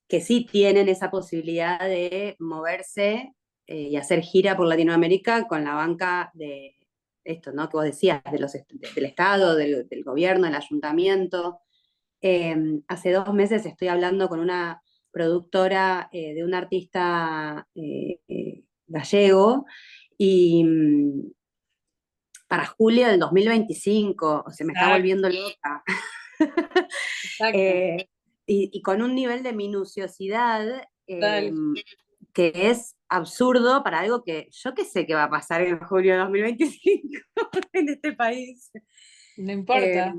que sí tienen esa posibilidad de moverse y hacer gira por Latinoamérica con la banca de esto, ¿no? Que vos decías, del Estado, del gobierno, del ayuntamiento. Hace 2 meses estoy hablando con una productora de un artista gallego y para julio del 2025, o sea, me está Exacto, volviendo loca. exacto. Eh, y con un nivel de minuciosidad Tal, que es absurdo para algo que yo qué sé qué va a pasar en julio de 2025 en este país. no Eh, importa.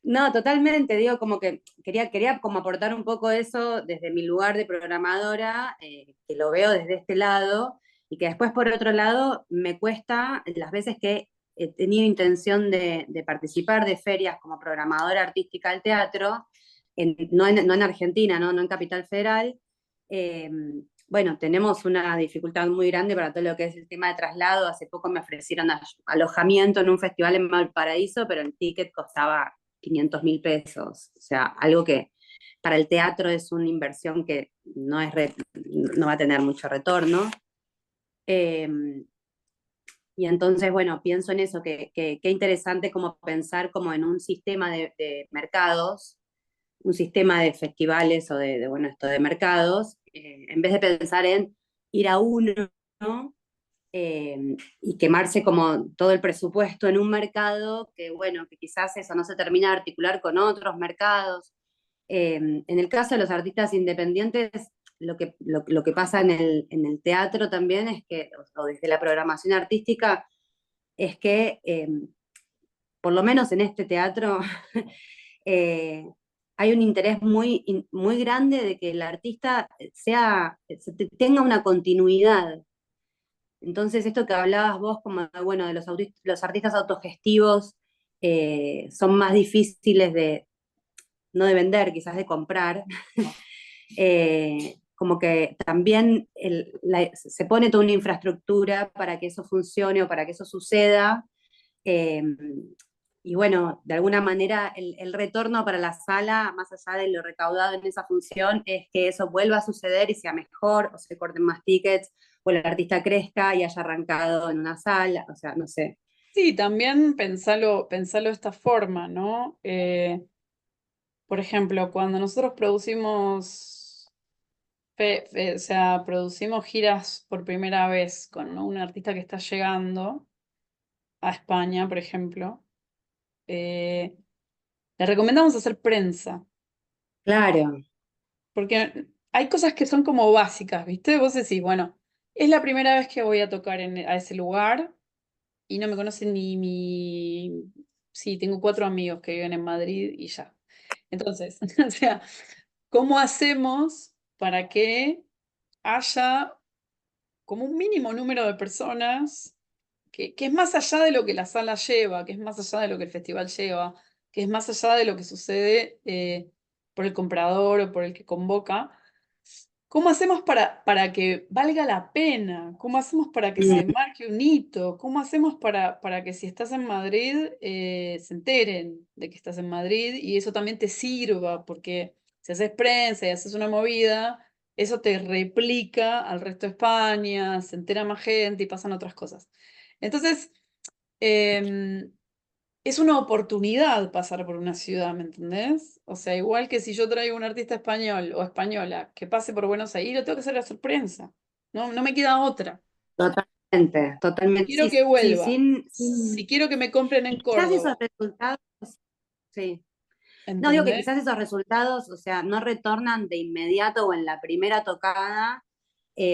no, totalmente, digo, como que quería como aportar un poco eso desde mi lugar de programadora, que lo veo desde este lado, y que después por otro lado me cuesta las veces que he tenido intención de participar de ferias como programadora artística al teatro, no en Argentina, ¿no? No en Capital Federal. eh, bueno, tenemos una dificultad muy grande para todo lo que es el tema de traslado. Hace poco me ofrecieron alojamiento en un festival en Valparaíso, pero el ticket costaba 500.000 pesos. O sea, algo que para el teatro es una inversión que no va a tener mucho retorno. Eh, y entonces, bueno, pienso en eso, que interesante como pensar como en un sistema de mercados, un sistema de festivales o bueno, esto de mercados, en vez de pensar en ir a uno, ¿no? Y quemarse como todo el presupuesto en un mercado que, bueno, que quizás eso no se termina de articular con otros mercados. En el caso de los artistas independientes, lo que pasa en el teatro también es que, o desde la programación artística, es que, por lo menos en este teatro, eh, hay un interés muy grande de que el artista tenga una continuidad. Entonces, esto que hablabas vos, como bueno, de los artistas autogestivos, son más difíciles no de vender, quizás de comprar. Como que también se pone toda una infraestructura para que eso funcione o para que eso suceda. Eh, y bueno, de alguna manera el retorno para la sala, más allá de lo recaudado en esa función, es que eso vuelva a suceder y sea mejor, o se corten más tickets, o el artista crezca y haya arrancado en una sala, o sea, no sé. Sí, también pensalo de esta forma, ¿no? Por ejemplo, cuando nosotros producimos, o sea, producimos giras por primera vez con, ¿no?, un artista que está llegando a España, por ejemplo, eh, le recomendamos hacer prensa, Claro, porque hay cosas que son como básicas, ¿viste? Vos decís, bueno, es la primera vez que voy a tocar a ese lugar y no me conocen ni mi... Sí, tengo 4 amigos que viven en Madrid y ya. Entonces, o sea, ¿cómo hacemos para que haya como un mínimo número de personas que es más allá de lo que la sala lleva, que es más allá de lo que el festival lleva, que es más allá de lo que sucede por el comprador o por el que convoca? ¿Cómo hacemos para que valga la pena? ¿Cómo hacemos para que se marque un hito? ¿Cómo hacemos para que si estás en Madrid se enteren de que estás en Madrid y eso también te sirva? Porque si haces prensa y haces una movida, eso te replica al resto de España, se entera más gente y pasan otras cosas. Entonces, em, es una oportunidad pasar por una ciudad, ¿me entendés? O sea, igual que si yo traigo un artista español o española que pase por Buenos Aires, lo tengo que hacer a sorpresa. No, no me queda otra. totalmente, totalmente. Quiero Sí, que sí, vuelva. Si quiero que me compren en quizás esos Córdoba, resultados, sí. No, digo que ¿entendés? quizás esos resultados, o sea, no retornan de inmediato o en la primera tocada,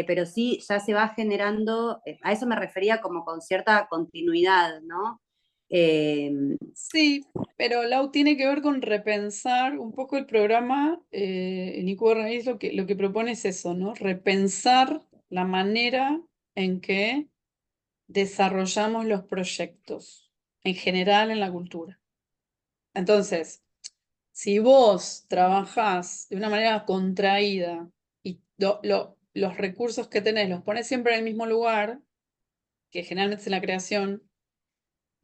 pero sí ya se va generando, a eso me refería como con cierta continuidad, ¿no? Eh, Sí, pero Lau tiene que ver con repensar un poco el programa. Nico Arnaiz lo que propone es eso, ¿no? Repensar la manera en que desarrollamos los proyectos en general en la cultura. Entonces, si vos trabajás de una manera contraída y los recursos que tenés los pones siempre en el mismo lugar, que generalmente es en la creación,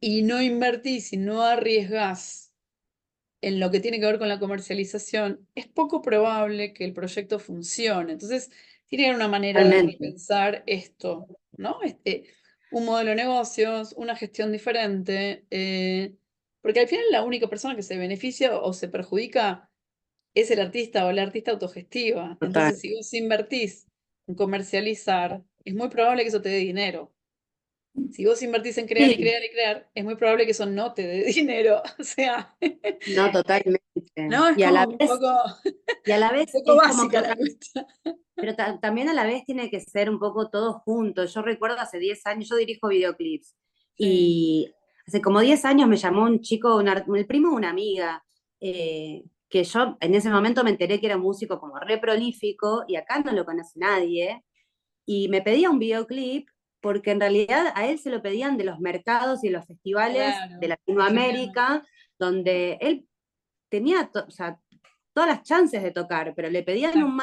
y no invertís y no arriesgás en lo que tiene que ver con la comercialización, es poco probable que el proyecto funcione. Entonces, Tiene que haber una manera de Totalmente. repensar esto, ¿no? Un modelo de negocios, una gestión diferente, porque al final la única persona que se beneficia o se perjudica es el artista o la artista autogestiva. Total. Entonces, si vos invertís en comercializar, es muy probable que eso te dé dinero. Si vos invertís en crear y Sí, crear y crear, es muy probable que eso no te dé dinero. O sea, no, totalmente. no, es Y a la como un vez, y a la un vez poco es como que básica la cuestión. pero también a la vez tiene que ser un poco todo junto. Yo recuerdo hace 10 años, yo dirijo videoclips, Sí, y hace como 10 años me llamó un chico, el primo de una amiga, que yo en ese momento me enteré que era un músico como re prolífico, y acá no lo conoce nadie, y me pedía un videoclip porque en realidad a él se lo pedían de los mercados y de los festivales de claro, claro, Latinoamérica, donde él tenía, o sea, todas las chances de tocar, pero le pedían claro. un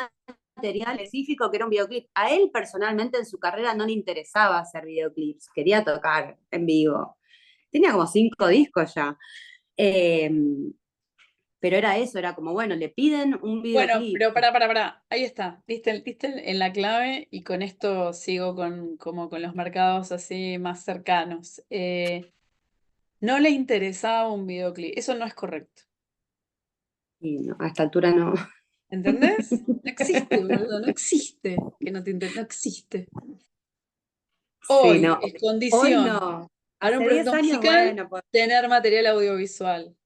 material específico que era un videoclip. A él personalmente en su carrera no le interesaba hacer videoclips, quería tocar en vivo. Tenía como 5 discos ya. Eh, pero era eso, era como, bueno, le piden un Bueno, videoclip. pero pará. Ahí está. Diste en la clave y con esto sigo como con los mercados así más cercanos. No le interesaba un videoclip. Eso no es correcto. Y no, a esta altura no. ¿Entendés? No existe, boludo. No existe que no te interese. No existe. Sí, Hoy no. es Hoy condición no. para un Hace 10 proyecto años, musical bueno, pues. tener material audiovisual.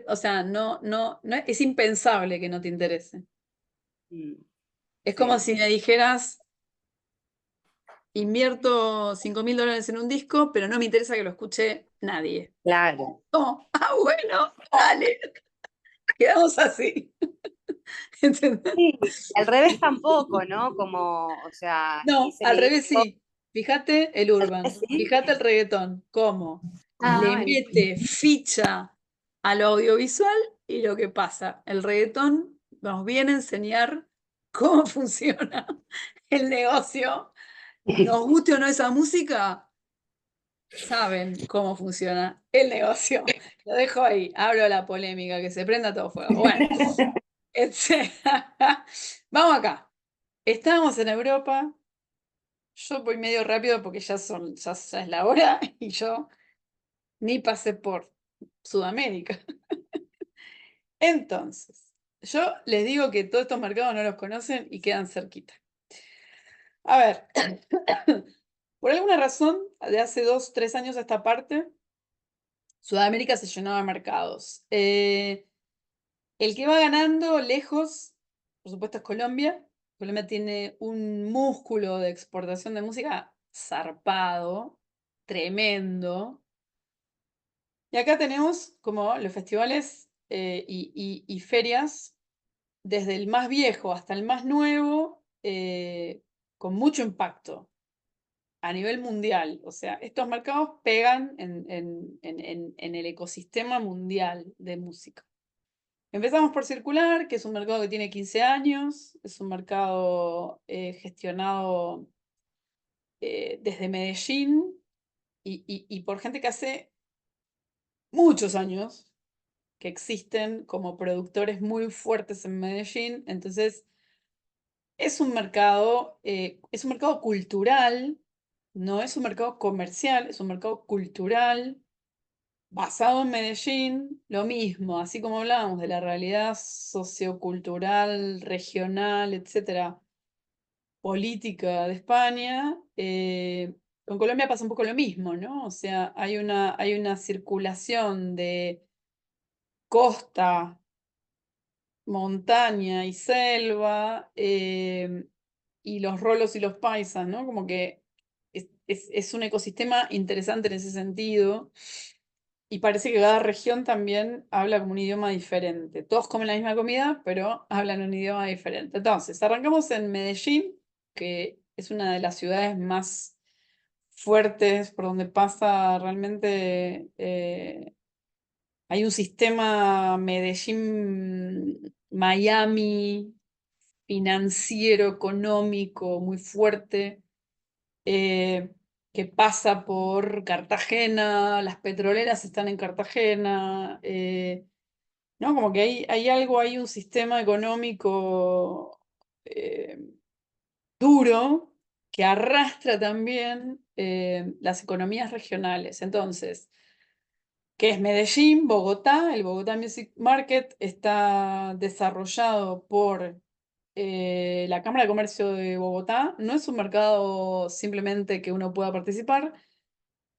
O sea, no, es impensable que no te interese. Es como Sí, si me dijeras, invierto $5.000 en un disco, pero no me interesa que lo escuche nadie. claro. No, bueno, dale, quedamos así. ¿Entendés? Sí, al revés tampoco, ¿no? Como, o sea, No, hice al mi revés disco, sí. Fíjate el al urban, revés sí. fíjate el reggaetón, cómo le Ah, bueno. mete ficha a lo audiovisual y lo que pasa. El reggaetón nos viene a enseñar cómo funciona el negocio. Nos guste o no esa música, saben cómo funciona el negocio. Lo dejo ahí, abro la polémica, que se prenda todo fuego. Bueno, este, vamos acá. Estábamos en Europa. Yo voy medio rápido porque ya es la hora y yo ni pasé por Sudamérica. Entonces, yo les digo que todos estos mercados no los conocen y quedan cerquita. A ver, por alguna razón, de hace 2, 3 años a esta parte, Sudamérica se llenó de mercados. El que va ganando lejos, por supuesto, es Colombia. Colombia tiene un músculo de exportación de música zarpado, tremendo. Y acá tenemos como los festivales y ferias, desde el más viejo hasta el más nuevo, con mucho impacto a nivel mundial. O sea, estos mercados pegan en el ecosistema mundial de música. Empezamos por Circular, que es un mercado que tiene 15 años, es un mercado gestionado desde Medellín y por gente que hace muchos años que existen como productores muy fuertes en Medellín. Entonces, es un mercado cultural, no es un mercado comercial, es un mercado cultural basado en Medellín, lo mismo, así como hablábamos de la realidad sociocultural, regional, etcétera, política de España, con Colombia pasa un poco lo mismo, ¿no? O sea, hay una circulación de costa, montaña y selva, y los rolos y los paisas, ¿no? Como que es un ecosistema interesante en ese sentido. Y parece que cada región también habla como un idioma diferente. Todos comen la misma comida, pero hablan un idioma diferente. Entonces, arrancamos en Medellín, que es una de las ciudades más fuertes por donde pasa realmente. Hay un sistema Medellín-Miami financiero, económico, muy fuerte, eh, que pasa por Cartagena, las petroleras están en Cartagena, ¿no? Como que hay algo, hay un sistema económico duro que arrastra también las economías regionales. Entonces, ¿qué es Medellín? Bogotá. El Bogotá Music Market está desarrollado por la Cámara de Comercio de Bogotá. No es un mercado simplemente que uno pueda participar,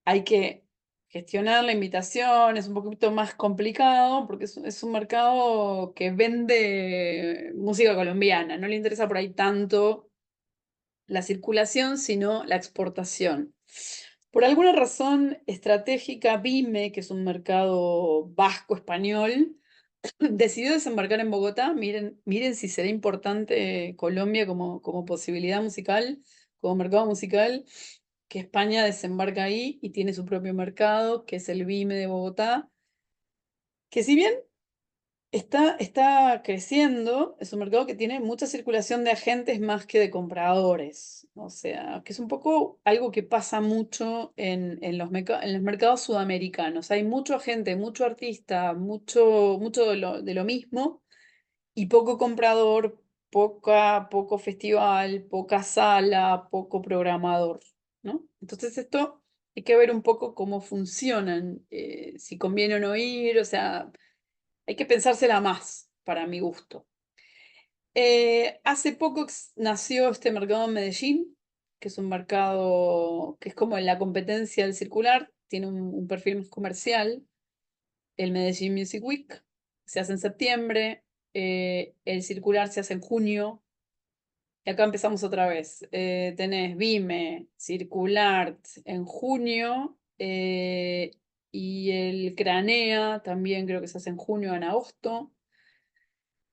hay que gestionar la invitación, es un poquito más complicado porque es un mercado que vende música colombiana, no le interesa por ahí tanto la circulación, sino la exportación. Por alguna razón estratégica, Vime, que es un mercado vasco-español, decidió desembarcar en Bogotá. Miren, miren si será importante Colombia como posibilidad musical, como mercado musical, que España desembarca ahí y tiene su propio mercado, que es el Vime de Bogotá, que si bien está creciendo, es un mercado que tiene mucha circulación de agentes más que de compradores. O sea, que es un poco algo que pasa mucho en los mercados sudamericanos. Hay mucho agente, mucho artista, mucho de lo mismo y poco comprador, poco festival, poca sala, poco programador, ¿no? Entonces esto hay que ver un poco cómo funcionan, si conviene o no ir, o sea, hay que pensársela más, para mi gusto. Hace poco nació este mercado en Medellín, que es un mercado que es como en la competencia del circular, tiene un perfil más comercial, el Medellín Music Week, se hace en septiembre, el circular se hace en junio, y acá empezamos otra vez. Tenés Vime, Circular en junio, y el Cranea también creo que se hace en junio o en agosto.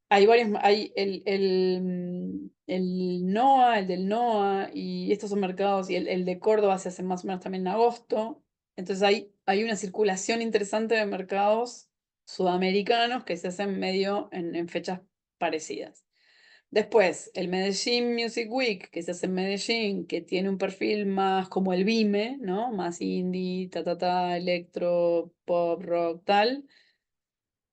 Hay varios, hay el NOA, el del NOA, y estos son mercados, y el de Córdoba se hace más o menos también en agosto. Entonces hay una circulación interesante de mercados sudamericanos que se hacen medio en fechas parecidas. Después, el Medellín Music Week, que se hace en Medellín, que tiene un perfil más como el Vime, ¿no? Más indie, electro, pop, rock, tal.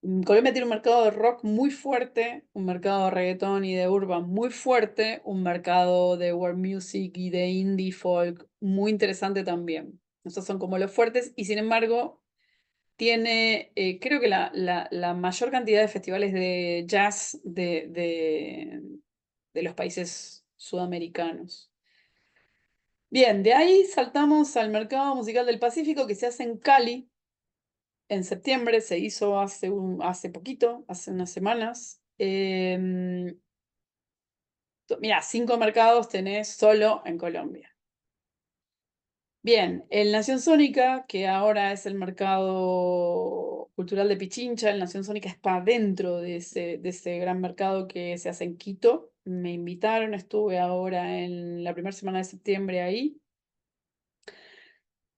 Colombia tiene un mercado de rock muy fuerte, un mercado de reggaetón y de urban muy fuerte, un mercado de world music y de indie folk muy interesante también. Esos son como los fuertes y sin embargo tiene, creo que la mayor cantidad de festivales de jazz de los países sudamericanos. Bien, de ahí saltamos al mercado musical del Pacífico que se hace en Cali en septiembre, se hizo hace poquito, hace unas semanas. Mira, 5 mercados tenés solo en Colombia. Bien, el Nación Sónica, que ahora es el mercado cultural de Pichincha, el Nación Sónica está dentro de ese gran mercado que se hace en Quito. Me invitaron, estuve ahora en la primera semana de septiembre ahí.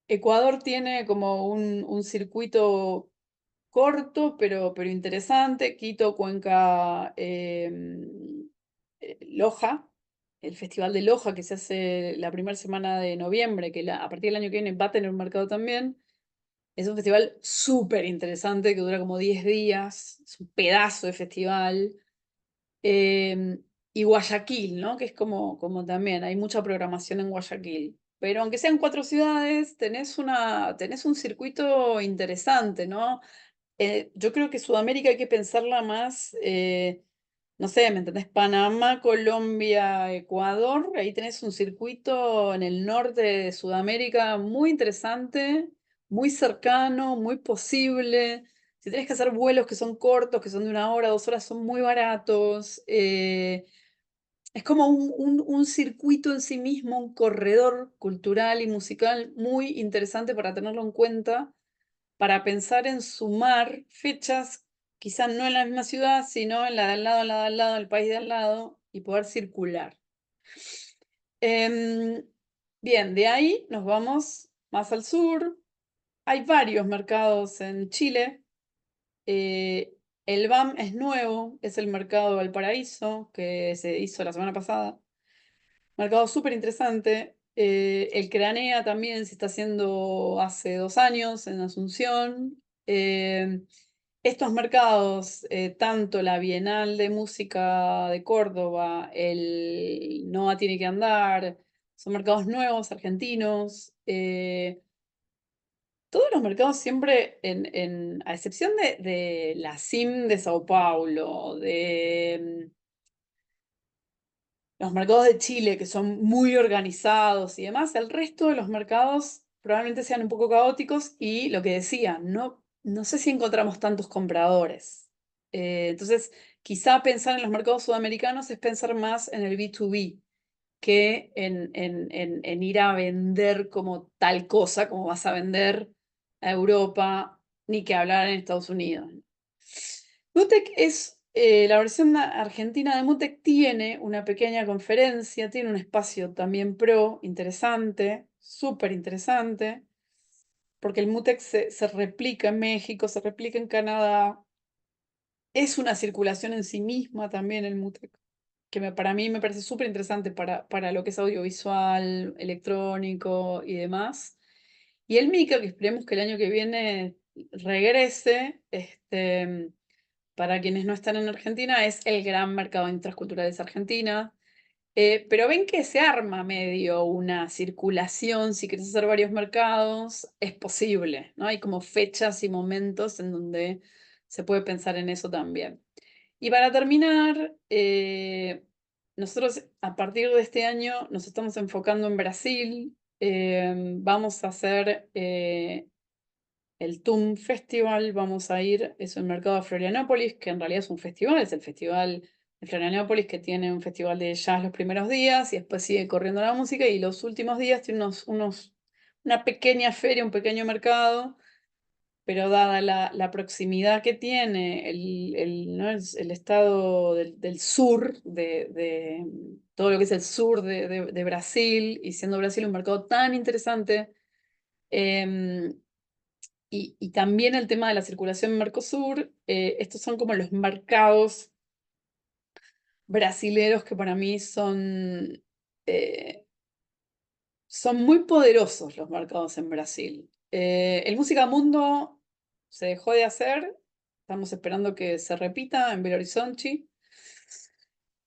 Ecuador tiene como un circuito corto, pero interesante. Quito, Cuenca, Loja, el Festival de Loja que se hace la primera semana de noviembre, que a partir del año que viene va a tener un mercado también. Es un festival súper interesante que dura como 10 días, es un pedazo de festival. Y Guayaquil, ¿no? Que es como también, hay mucha programación en Guayaquil. Pero aunque sean 4 ciudades, tenés un circuito interesante, ¿no? Yo creo que Sudamérica hay que pensarla más, no sé, ¿me entendés? Panamá, Colombia, Ecuador, ahí tenés un circuito en el norte de Sudamérica muy interesante, muy cercano, muy posible. Si tenés que hacer vuelos que son cortos, que son de 1 hora, 2 horas, son muy baratos. Es como un circuito en sí mismo, un corredor cultural y musical muy interesante para tenerlo en cuenta para pensar en sumar fechas, quizás no en la misma ciudad, sino en la de al lado, en la de al lado, en el país de al lado, y poder circular. Bien, de ahí nos vamos más al sur. Hay varios mercados en Chile. El BAM es nuevo, es el mercado de Valparaíso, que se hizo la semana pasada. Mercado súper interesante. El Cranea también se está haciendo hace 2 años en Asunción. estos mercados, tanto la Bienal de Música de Córdoba, el NOA Tiene que Andar, son mercados nuevos, argentinos. Todos los mercados siempre, a excepción de la CIM de Sao Paulo, de los mercados de Chile, que son muy organizados y demás, el resto de los mercados probablemente sean un poco caóticos y lo que decía, no sé si encontramos tantos compradores. Entonces, quizá pensar en los mercados sudamericanos es pensar más en el B2B que en ir a vender como tal cosa, como vas a vender a Europa, ni que hablar en Estados Unidos. Mutec es, la versión argentina de Mutec tiene una pequeña conferencia, tiene un espacio también pro, interesante, súper interesante, porque el Mutec se replica en México, se replica en Canadá, es una circulación en sí misma también el Mutec, que para mí me parece súper interesante para lo que es audiovisual, electrónico y demás. Y el MICA, que esperemos que el año que viene regrese, para quienes no están en Argentina, es el gran mercado de intraculturales Argentina. Pero ven que se arma medio una circulación, si quieres hacer varios mercados, es posible, ¿no? Hay como fechas y momentos en donde se puede pensar en eso también. Y para terminar, nosotros a partir de este año nos estamos enfocando en Brasil. Vamos a hacer el TUM Festival, vamos a ir, es un mercado de Florianópolis, que en realidad es un festival, es el festival de Florianópolis, que tiene un festival de jazz los primeros días y después sigue corriendo la música, y los últimos días tiene una pequeña feria, un pequeño mercado, pero dada la proximidad que tiene ¿no? el estado del sur, de todo lo que es el sur de Brasil, y siendo Brasil un mercado tan interesante, y también el tema de la circulación en Mercosur, estos son como los mercados brasileros que para mí son muy poderosos los mercados en Brasil. El Música Mundo se dejó de hacer, estamos esperando que se repita en Belo Horizonte.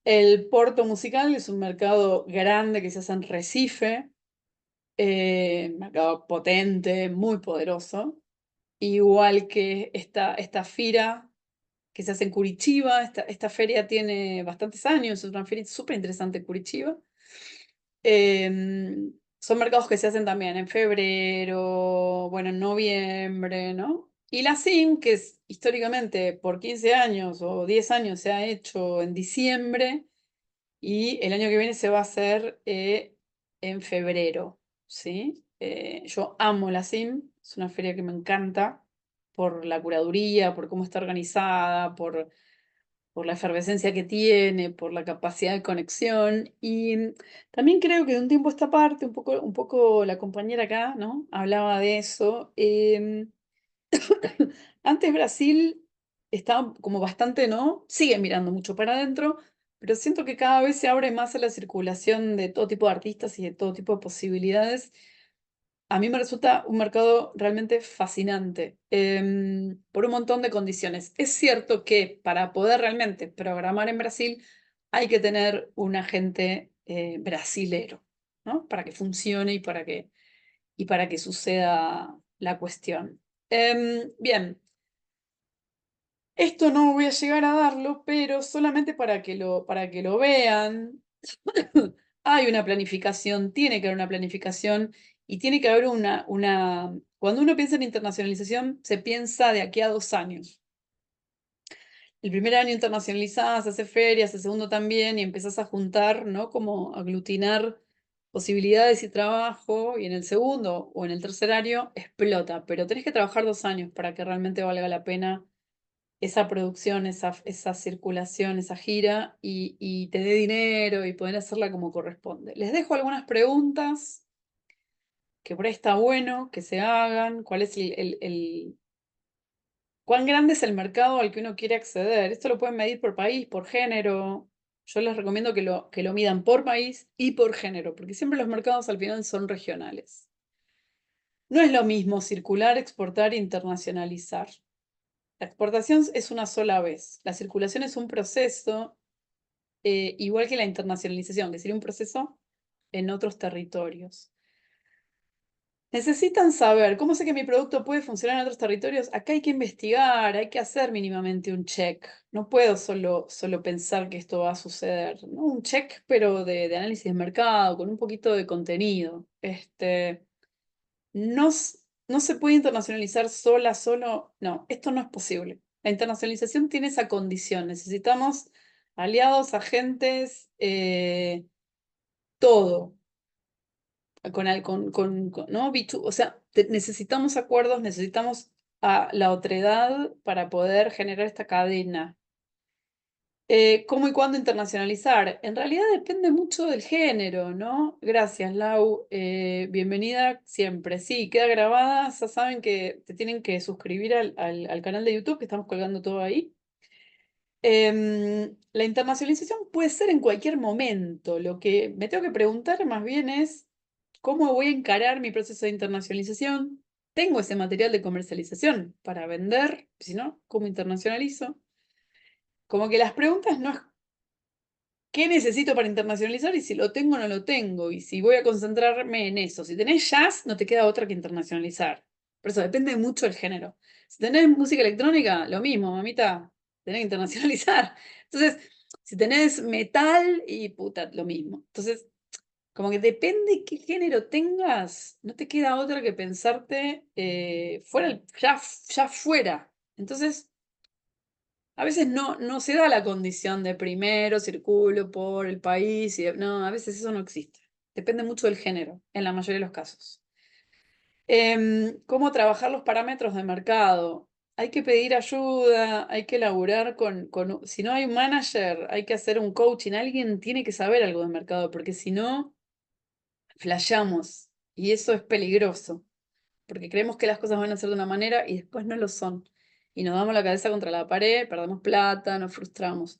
El Porto Musical es un mercado grande que se hace en Recife, mercado potente, muy poderoso. Igual que esta FIRA que se hace en Curitiba, esta feria tiene bastantes años, es una feria súper interesante en Curitiba. Son mercados que se hacen también en febrero, bueno, en noviembre, ¿no? Y la CIM, que es históricamente por 15 años o 10 años se ha hecho en diciembre, y el año que viene se va a hacer en febrero, ¿sí? Yo amo la CIM, es una feria que me encanta por la curaduría, por cómo está organizada, por la efervescencia que tiene, por la capacidad de conexión. Y también creo que de un tiempo a esta parte, un poco la compañera acá, ¿no? Hablaba de eso. Antes Brasil estaba como bastante, ¿no? Sigue mirando mucho para adentro, pero siento que cada vez se abre más a la circulación de todo tipo de artistas y de todo tipo de posibilidades. A mí me resulta un mercado realmente fascinante, por un montón de condiciones. Es cierto que para poder realmente programar en Brasil hay que tener un agente brasilero, ¿no? Para que funcione y para que suceda la cuestión. Bien, esto no voy a llegar a darlo, pero solamente para que lo vean. Hay una planificación, tiene que haber una planificación y tiene que haber Cuando uno piensa en internacionalización, se piensa de aquí a 2 años. El primer año internacionalizás, haces ferias, el segundo también, y empezás a juntar, ¿no? Como aglutinar posibilidades y trabajo, y en el segundo o en el tercer año explota, pero tenés que trabajar 2 años para que realmente valga la pena esa producción, esa circulación, esa gira, y te dé dinero y poder hacerla como corresponde. Les dejo algunas preguntas que por ahí está bueno que se hagan. ¿Cuál es cuán grande es el mercado al que uno quiere acceder? Esto lo pueden medir por país, por género. Yo les recomiendo que lo midan por país y por género, porque siempre los mercados al final son regionales. No es lo mismo circular, exportar e internacionalizar. La exportación es una sola vez. La circulación es un proceso, igual que la internacionalización, que sería un proceso en otros territorios. Necesitan saber cómo sé que mi producto puede funcionar en otros territorios. Acá hay que investigar, hay que hacer mínimamente un check. No puedo solo pensar que esto va a suceder, ¿no? Un check, pero de análisis de mercado, con un poquito de contenido. No, no se puede internacionalizar solo. No, esto no es posible. La internacionalización tiene esa condición. Necesitamos aliados, agentes, todo. ¿No? O sea, necesitamos acuerdos, necesitamos a la otredad para poder generar esta cadena. ¿Cómo y cuándo internacionalizar? En realidad depende mucho del género, ¿no? Gracias, Lau. Bienvenida siempre. Sí, queda grabada. Ya saben que te tienen que suscribir al canal de YouTube, que estamos colgando todo ahí. La internacionalización puede ser en cualquier momento. Lo que me tengo que preguntar más bien es cómo voy a encarar mi proceso de internacionalización. ¿Tengo ese material de comercialización para vender? Si no, ¿cómo internacionalizo? Como que las preguntas no es qué necesito para internacionalizar y si lo tengo o no lo tengo y si voy a concentrarme en eso. Si tenés jazz, no te queda otra que internacionalizar. Por eso depende mucho del género. Si tenés música electrónica, lo mismo, mamita, tenés que internacionalizar. Entonces, si tenés metal y puta, lo mismo. Entonces, como que depende qué género tengas, no te queda otra que pensarte fuera, ya fuera. Entonces, a veces no se da la condición de primero circulo por el país. No, a veces eso no existe. Depende mucho del género, en la mayoría de los casos. ¿Cómo trabajar los parámetros de mercado? Hay que pedir ayuda, hay que elaborar si no hay un manager, hay que hacer un coaching. Alguien tiene que saber algo de mercado, porque si no, flasheamos. Y eso es peligroso, porque creemos que las cosas van a ser de una manera y después no lo son. Y nos damos la cabeza contra la pared, perdemos plata, nos frustramos.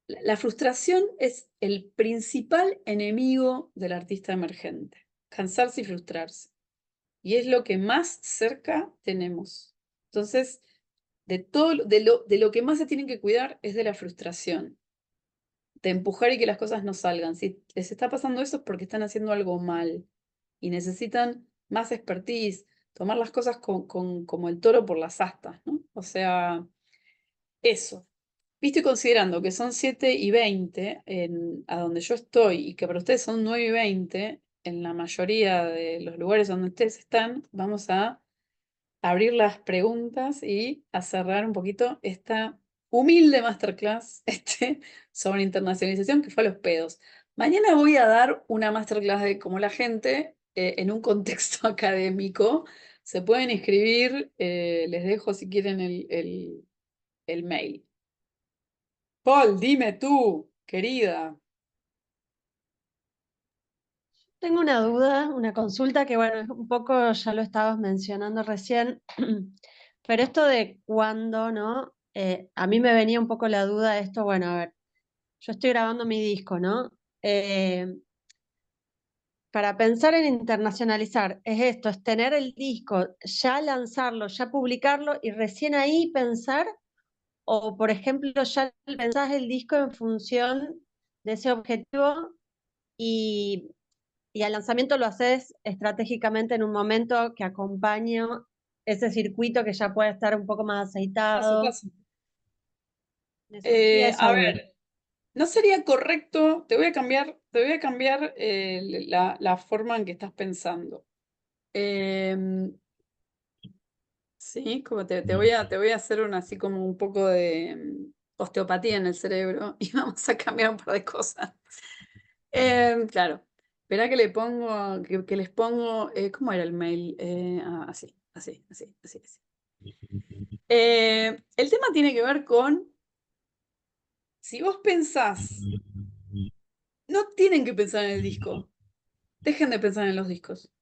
La frustración es el principal enemigo del artista emergente. Cansarse y frustrarse. Y es lo que más cerca tenemos. Entonces, de lo que más se tienen que cuidar es de la frustración, de empujar y que las cosas no salgan. Si les está pasando eso es porque están haciendo algo mal y necesitan más expertise, tomar las cosas como el toro por las astas, ¿no? O sea, eso. Visto y considerando que son 7:20 a donde yo estoy y que para ustedes son 9:20, en la mayoría de los lugares donde ustedes están, vamos a abrir las preguntas y a cerrar un poquito esta humilde masterclass sobre internacionalización que fue a los pedos. Mañana voy a dar una masterclass de cómo la gente, en un contexto académico, se pueden inscribir. Les dejo si quieren el mail. Paul, dime tú, querida. Tengo una duda, una consulta que, bueno, un poco ya lo estabas mencionando recién, pero esto de cuándo, ¿no? A mí me venía un poco la duda de esto, bueno, a ver, yo estoy grabando mi disco, ¿no? Para pensar en internacionalizar, es esto, es tener el disco, ya lanzarlo, ya publicarlo y recién ahí pensar, o por ejemplo, ya pensás el disco en función de ese objetivo y al lanzamiento lo haces estratégicamente en un momento que acompañe ese circuito que ya puede estar un poco más Paso, aceitado. paso. Me surgía esa A duda. ver, no sería correcto, te voy a cambiar la forma en que estás pensando. Sí, como te voy a hacer así como un poco de osteopatía en el cerebro y vamos a cambiar un par de cosas. Claro, espera que le pongo, que les pongo, ¿cómo era el mail? Así, así, así, así, así. El tema tiene que ver con, si vos pensás, no tienen que pensar en el disco, dejen de pensar en los discos.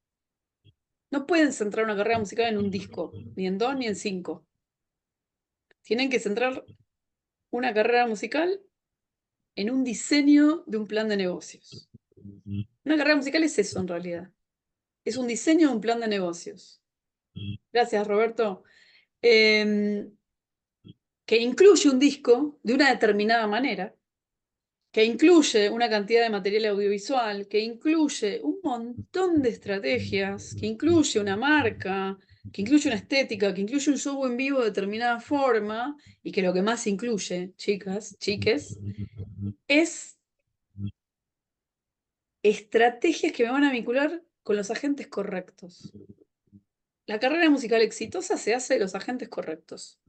No pueden centrar una carrera musical en un disco, ni en 2 ni en 5. Tienen que centrar una carrera musical en un diseño de un plan de negocios. Una carrera musical es eso en realidad. Es un diseño de un plan de negocios. Gracias, Roberto. que incluye un disco de una determinada manera, que incluye una cantidad de material audiovisual, que incluye un montón de estrategias, que incluye una marca, que incluye una estética, que incluye un show en vivo de determinada forma, y que lo que más incluye, chicas, chiques, es estrategias que me van a vincular con los agentes correctos. La carrera musical exitosa se hace de los agentes correctos,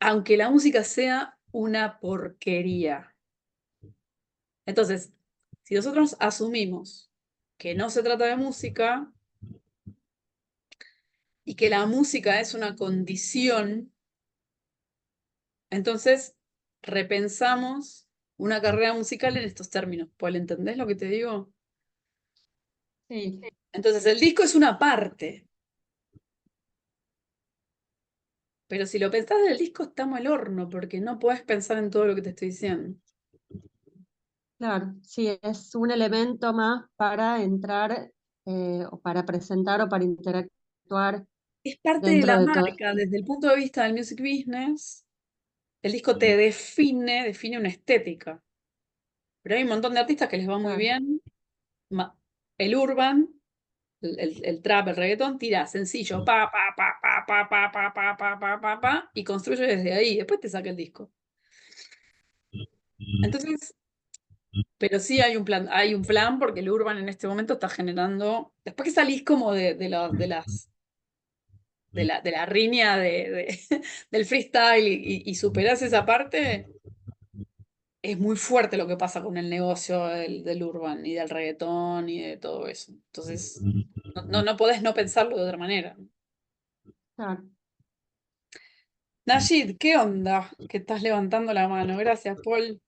aunque la música sea una porquería. Entonces, si nosotros asumimos que no se trata de música y que la música es una condición, entonces repensamos una carrera musical en estos términos. ¿Paul, entendés lo que te digo? Sí, Entonces, el disco es una parte, pero si lo pensás del disco estamos al horno, porque no podés pensar en todo lo que te estoy diciendo. claro, sí, es un elemento más para entrar o para presentar o para interactuar Es parte de dentro la de todo marca, esto. desde el punto de vista del music business, el disco te define una estética. Pero hay un montón de artistas que les va muy Claro, bien. El urban, el trap, el reggaetón, tira sencillo, pa, pa, pa, pa, pa, pa, pa, pa, pa, pa, pa, pa, y construye desde ahí. Después te saca el disco. Entonces, pero sí hay un plan porque el urban en este momento está generando. Después que salís como de la riña del freestyle y superás esa parte, es muy fuerte lo que pasa con el negocio del urban y del reggaetón y de todo eso. Entonces, no podés no pensarlo de otra manera. claro. Nayid, ¿qué onda que estás levantando la mano? Gracias, Paul.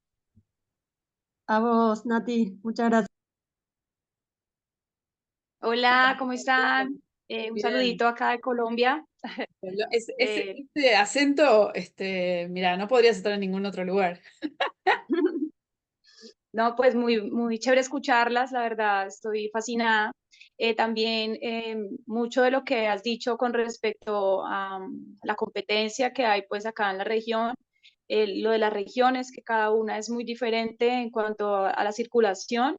A vos, Nati, muchas gracias. Hola, ¿cómo están? Un Bien. saludito acá de Colombia. Eh, Ese acento, mira, no podrías estar en ningún otro lugar. no, pues muy chévere escucharlas, la verdad, estoy fascinada. También mucho de lo que has dicho con respecto a la competencia que hay pues acá en la región, lo de las regiones, que cada una es muy diferente en cuanto a la circulación.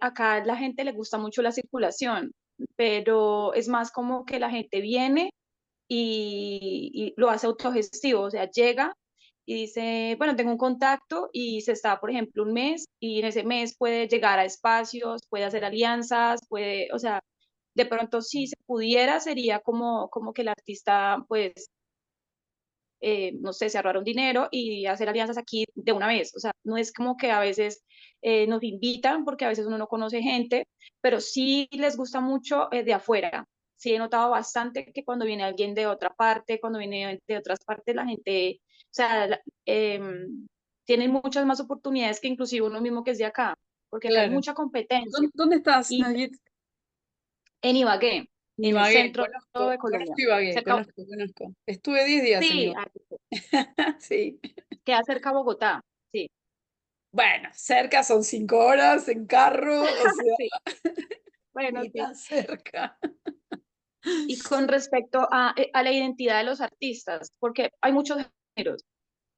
Acá a la gente le gusta mucho la circulación, pero es más como que la gente viene y lo hace autogestivo, o sea, llega y dice, bueno, tengo un contacto y se está, por ejemplo, un mes y en ese mes puede llegar a espacios, puede hacer alianzas, puede, o sea, de pronto si se pudiera sería como que el artista, pues, no sé, se ahorrar un dinero y hacer alianzas aquí de una vez, o sea, no es como que a veces nos invitan porque a veces uno no conoce gente, pero sí les gusta mucho de afuera. Sí he notado bastante que cuando viene alguien de otra parte, cuando viene de otras partes, la gente, o sea, tienen muchas más oportunidades que inclusive uno mismo que es de acá, porque acá hay Claro. mucha competencia. ¿Dónde estás, Y Nayid? en Ibagué, en el Ibagué, centro conozco, de Colombia, conozco Ibagué, cerca, conozco. Estuve 10 días en sí, Ibagué. Sí. queda cerca a Bogotá, sí, Bueno, cerca son 5 horas en carro, o sea, sí, bueno, ni sí. tan cerca. Y con respecto a la identidad de los artistas, porque hay muchos géneros,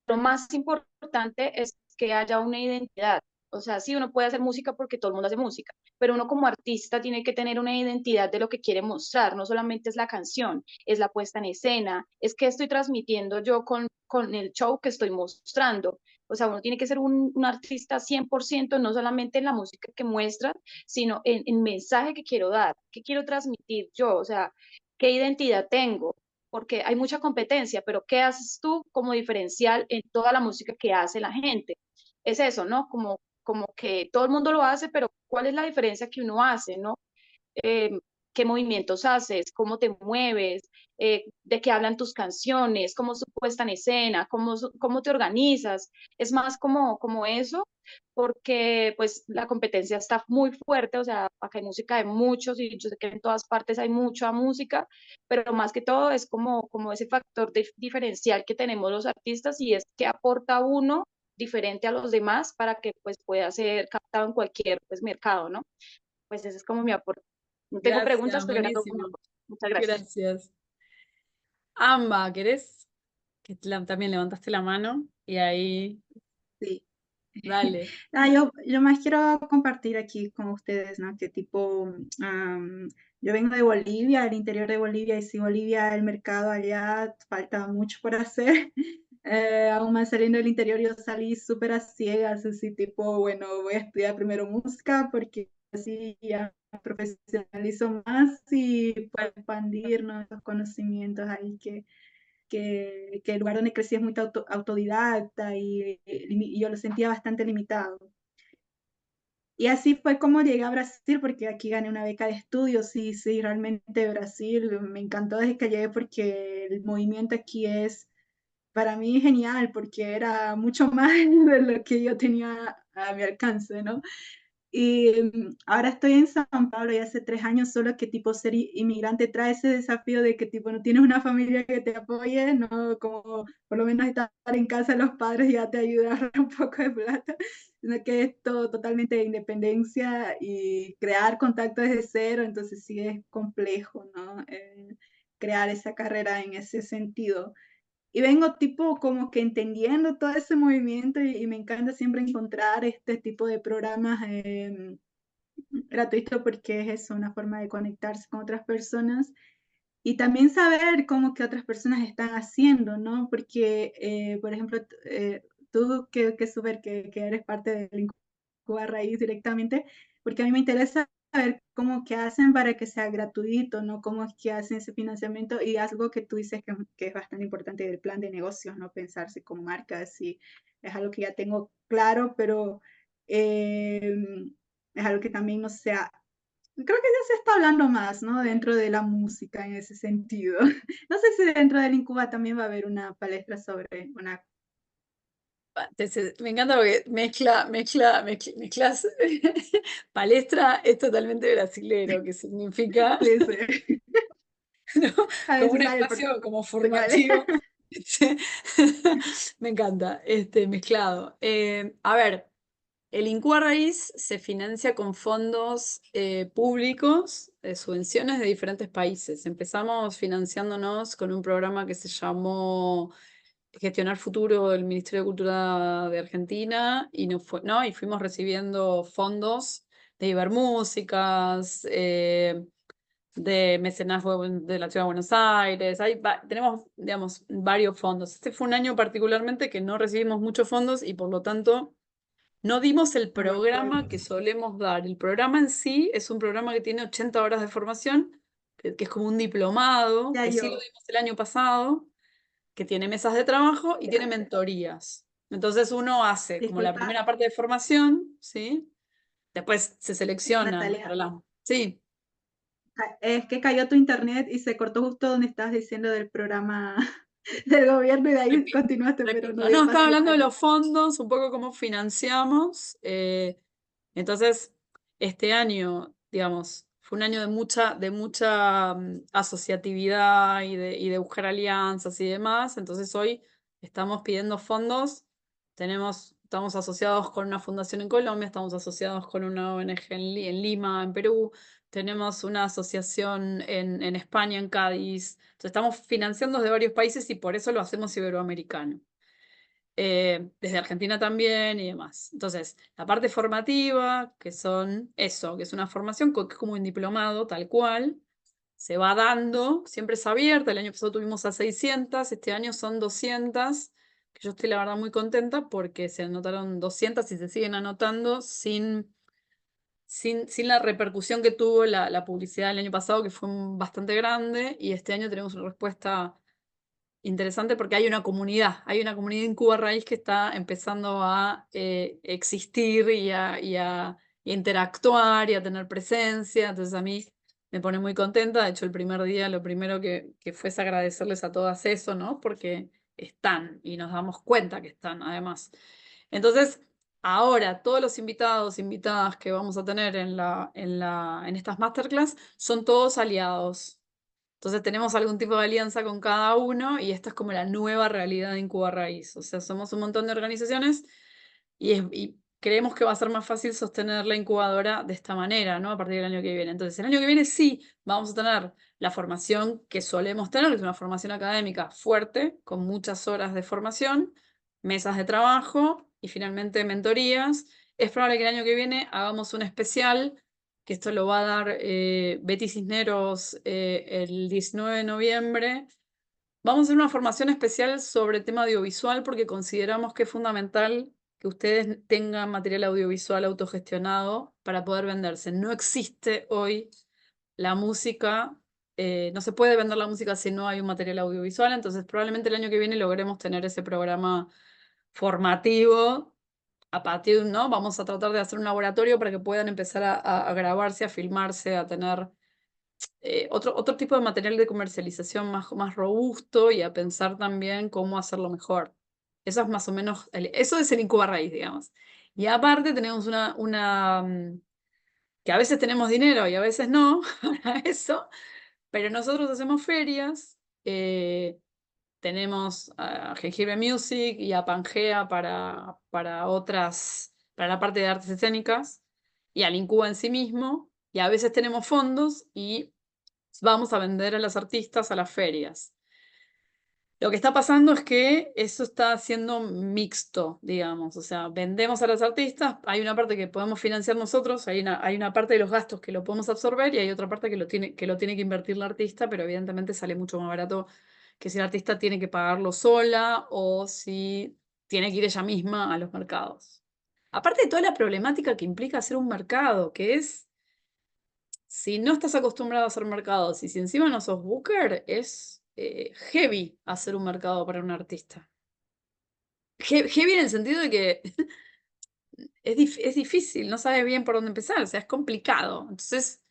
lo más importante es que haya una identidad. O sea, sí, uno puede hacer música porque todo el mundo hace música, pero uno como artista tiene que tener una identidad de lo que quiere mostrar. No solamente es la canción, es la puesta en escena, es que estoy transmitiendo yo con el show que estoy mostrando. O sea, uno tiene que ser un artista 100%, no solamente en la música que muestra, sino en el mensaje que quiero dar, qué quiero transmitir yo, o sea, qué identidad tengo, porque hay mucha competencia, pero ¿qué haces tú como diferencial en toda la música que hace la gente? Es eso, ¿no? Como que todo el mundo lo hace, pero ¿cuál es la diferencia que uno hace, ¿no? eh, Qué movimientos haces, cómo te mueves, de qué hablan tus canciones, cómo es tu puesta en escena, cómo te organizas. Es más como eso, porque pues la competencia está muy fuerte, o sea, acá hay música de muchos y yo sé que en todas partes hay mucha música, pero más que todo es como ese factor diferencial que tenemos los artistas y es que aporta uno diferente a los demás para que pues pueda ser captado en cualquier pues mercado, ¿no? Pues ese es como mi aporte. No tengo preguntas, Gracias, pero era como mi buenísimo. aporte. Muchas gracias. Gracias. Amba, ¿querés que también levantaste la mano y ahí, Sí. dale. Yo más quiero compartir aquí con ustedes, ¿no? Que tipo, yo vengo de Bolivia, del interior de Bolivia, y si Bolivia, el mercado allá falta mucho por hacer. Aún más saliendo del interior, yo salí súper a ciegas, así tipo, bueno, voy a estudiar primero música porque así ya me profesionalizo más y puedo expandir, ¿no? Esos conocimientos ahí que el lugar donde crecí es muy autodidacta y yo lo sentía bastante limitado. Y así fue como llegué a Brasil, porque aquí gané una beca de estudios. Sí, sí, realmente Brasil me encantó desde que llegué porque el movimiento aquí es para mí genial, porque era mucho más de lo que yo tenía a mi alcance, ¿no? Y ahora estoy en San Pablo y hace 3 años, solo que tipo ser inmigrante trae ese desafío de que tipo no tienes una familia que te apoye, no como por lo menos estar en casa de los padres ya te ayuda a ahorrar un poco de plata, sino que es todo totalmente de independencia y crear contacto desde cero, entonces sí es complejo, ¿no? Crear esa carrera en ese sentido. Y vengo tipo como que entendiendo todo ese movimiento y me encanta siempre encontrar este tipo de programas gratuitos porque es eso, una forma de conectarse con otras personas y también saber cómo que otras personas están haciendo, ¿no? Porque, por ejemplo, tú que súper que eres parte del Incuba Raíz directamente, porque a mí me interesa saber cómo que hacen para que sea gratuito, ¿no? Cómo es que hacen ese financiamiento y algo que tú dices que es bastante importante del plan de negocios, ¿no? Pensarse con marcas y es algo que ya tengo claro, pero es algo que también, no sea, creo que ya se está hablando más, ¿no? Dentro de la música en ese sentido. No sé si dentro del Incuba también va a haber una palestra sobre una... Me encanta porque mezclas. Palestra es totalmente brasilero, que significa ¿no? A ver Como si un sale el espacio como portugués. formativo. Me encanta, mezclado. A ver, el Incuba Raíz se financia con fondos públicos, subvenciones de diferentes países. Empezamos financiándonos con un programa que se llamó Gestionar Futuro del Ministerio de Cultura de Argentina y, y fuimos recibiendo fondos de Ibermúsicas, de mecenazgo de la Ciudad de Buenos Aires. Tenemos, digamos, varios fondos. Este fue un año particularmente que no recibimos muchos fondos y por lo tanto no dimos el No me programa acuerdo. que solemos dar. El programa en sí es un programa que tiene 80 horas de formación, que es como un diplomado, Ya que sí lo yo, dimos el año pasado, que tiene mesas de trabajo y tiene ya. mentorías. Entonces uno hace como la Disculpa, primera parte de formación, ¿sí? Después se seleccionan para Natalia. la... Sí. Es que cayó tu internet y se cortó justo donde estabas diciendo del programa del gobierno y de ahí continuaste, pero no Repito, dio no, para estaba hablando de seguir. los fondos, un poco cómo financiamos. Entonces, este año, digamos, fue un año de mucha asociatividad y de buscar alianzas y demás. Entonces, hoy estamos pidiendo fondos. Estamos asociados con una fundación en Colombia, estamos asociados con una ONG en Lima, en Perú. Tenemos una asociación en España, en Cádiz. Entonces, estamos financiando desde varios países y por eso lo hacemos iberoamericano. Desde Argentina también y demás. Entonces, la parte formativa, que son eso, que es una formación que es como un diplomado, tal cual, se va dando, siempre es abierta. El año pasado tuvimos a 600, este año son 200, que yo estoy la verdad muy contenta porque se anotaron 200 y se siguen anotando sin la repercusión que tuvo la publicidad el año pasado, que fue bastante grande, y este año tenemos una respuesta interesante porque hay una comunidad en Cuba Raíz que está empezando a existir y a interactuar y a tener presencia. Entonces a mí me pone muy contenta. De hecho, el primer día lo primero que fue es agradecerles a todas eso, ¿no? Porque están y nos damos cuenta que están, además. Entonces, ahora todos los invitados, invitadas que vamos a tener en estas masterclass son todos aliados. Entonces tenemos algún tipo de alianza con cada uno y esta es como la nueva realidad de Incuba Raíz. O sea, somos un montón de organizaciones y creemos que va a ser más fácil sostener la incubadora de esta manera, ¿no? A partir del año que viene. Entonces, el año que viene sí vamos a tener la formación que solemos tener, que es una formación académica fuerte, con muchas horas de formación, mesas de trabajo y finalmente mentorías. Es probable que el año que viene hagamos un especial, que esto lo va a dar Betty Cisneros el 19 de noviembre. Vamos a hacer una formación especial sobre tema audiovisual porque consideramos que es fundamental que ustedes tengan material audiovisual autogestionado para poder venderse. No existe hoy la música, no se puede vender la música si no hay un material audiovisual, entonces probablemente el año que viene logremos tener ese programa formativo. A partir, ¿no? Vamos a tratar de hacer un laboratorio para que puedan empezar a grabarse, a filmarse, a tener otro tipo de material de comercialización más robusto y a pensar también cómo hacerlo mejor. Eso es más o menos, eso es el Incuba Raíz, digamos. Y aparte tenemos que a veces tenemos dinero y a veces no para eso, pero nosotros hacemos ferias, tenemos a Jengibre Music y a Pangea para la parte de artes escénicas y al Incuba en sí mismo, y a veces tenemos fondos y vamos a vender a los artistas a las ferias. Lo que está pasando es que eso está siendo mixto, digamos. O sea, vendemos a los artistas, hay una parte que podemos financiar nosotros, hay una parte de los gastos que lo podemos absorber y hay otra parte que lo tiene que invertir la artista, pero evidentemente sale mucho más barato que si el artista tiene que pagarlo sola o si tiene que ir ella misma a los mercados. Aparte de toda la problemática que implica hacer un mercado, que es si no estás acostumbrado a hacer mercados y si encima no sos booker, es heavy hacer un mercado para un artista. Heavy en el sentido de que es difícil, no sabes bien por dónde empezar, o sea, es complicado. Entonces,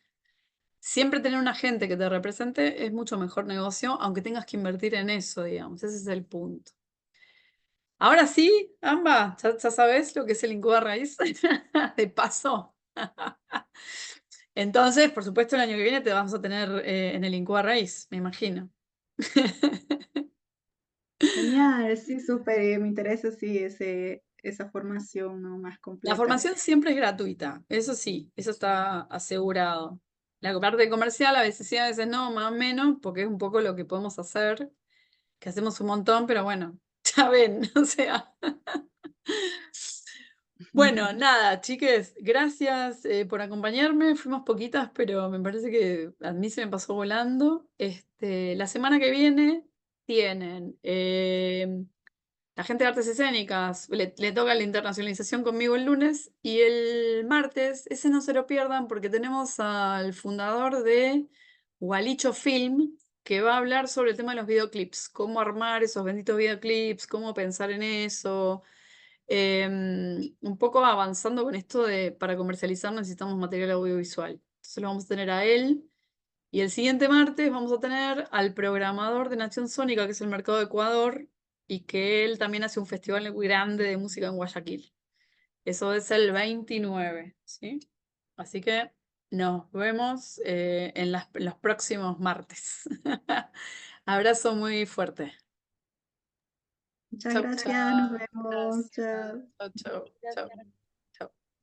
siempre tener un agente que te represente es mucho mejor negocio, aunque tengas que invertir en eso, digamos. Ese es el punto. Ahora sí, Amba, ya sabes lo que es el Incuba Raíz, de paso. Entonces, por supuesto, el año que viene te vamos a tener en el Incuba Raíz, me imagino. Genial, sí, súper, me interesa, sí, esa formación, ¿no? Más La completa. formación siempre es gratuita, eso sí, eso está asegurado. La parte comercial a veces sí, a veces no, más o menos, porque es un poco lo que podemos hacer, que hacemos un montón, pero bueno, ya ven, o sea. Bueno, nada, chiques, gracias por acompañarme. Fuimos poquitas, pero me parece que a mí se me pasó volando. La semana que viene tienen la gente de artes escénicas, le toca la internacionalización conmigo el lunes y el martes, ese no se lo pierdan porque tenemos al fundador de Gualicho Film que va a hablar sobre el tema de los videoclips, cómo armar esos benditos videoclips, cómo pensar en eso. Un poco avanzando con esto de para comercializar necesitamos material audiovisual. Entonces lo vamos a tener a él. Y el siguiente martes vamos a tener al programador de Nación Sónica, que es el Mercado de Ecuador, y que él también hace un festival muy grande de música en Guayaquil. Eso es el 29, ¿sí? Así que nos vemos en los próximos martes. Abrazo muy fuerte. Muchas Chau, gracias, nos chau. vemos. Chao. Chau, chau, chau.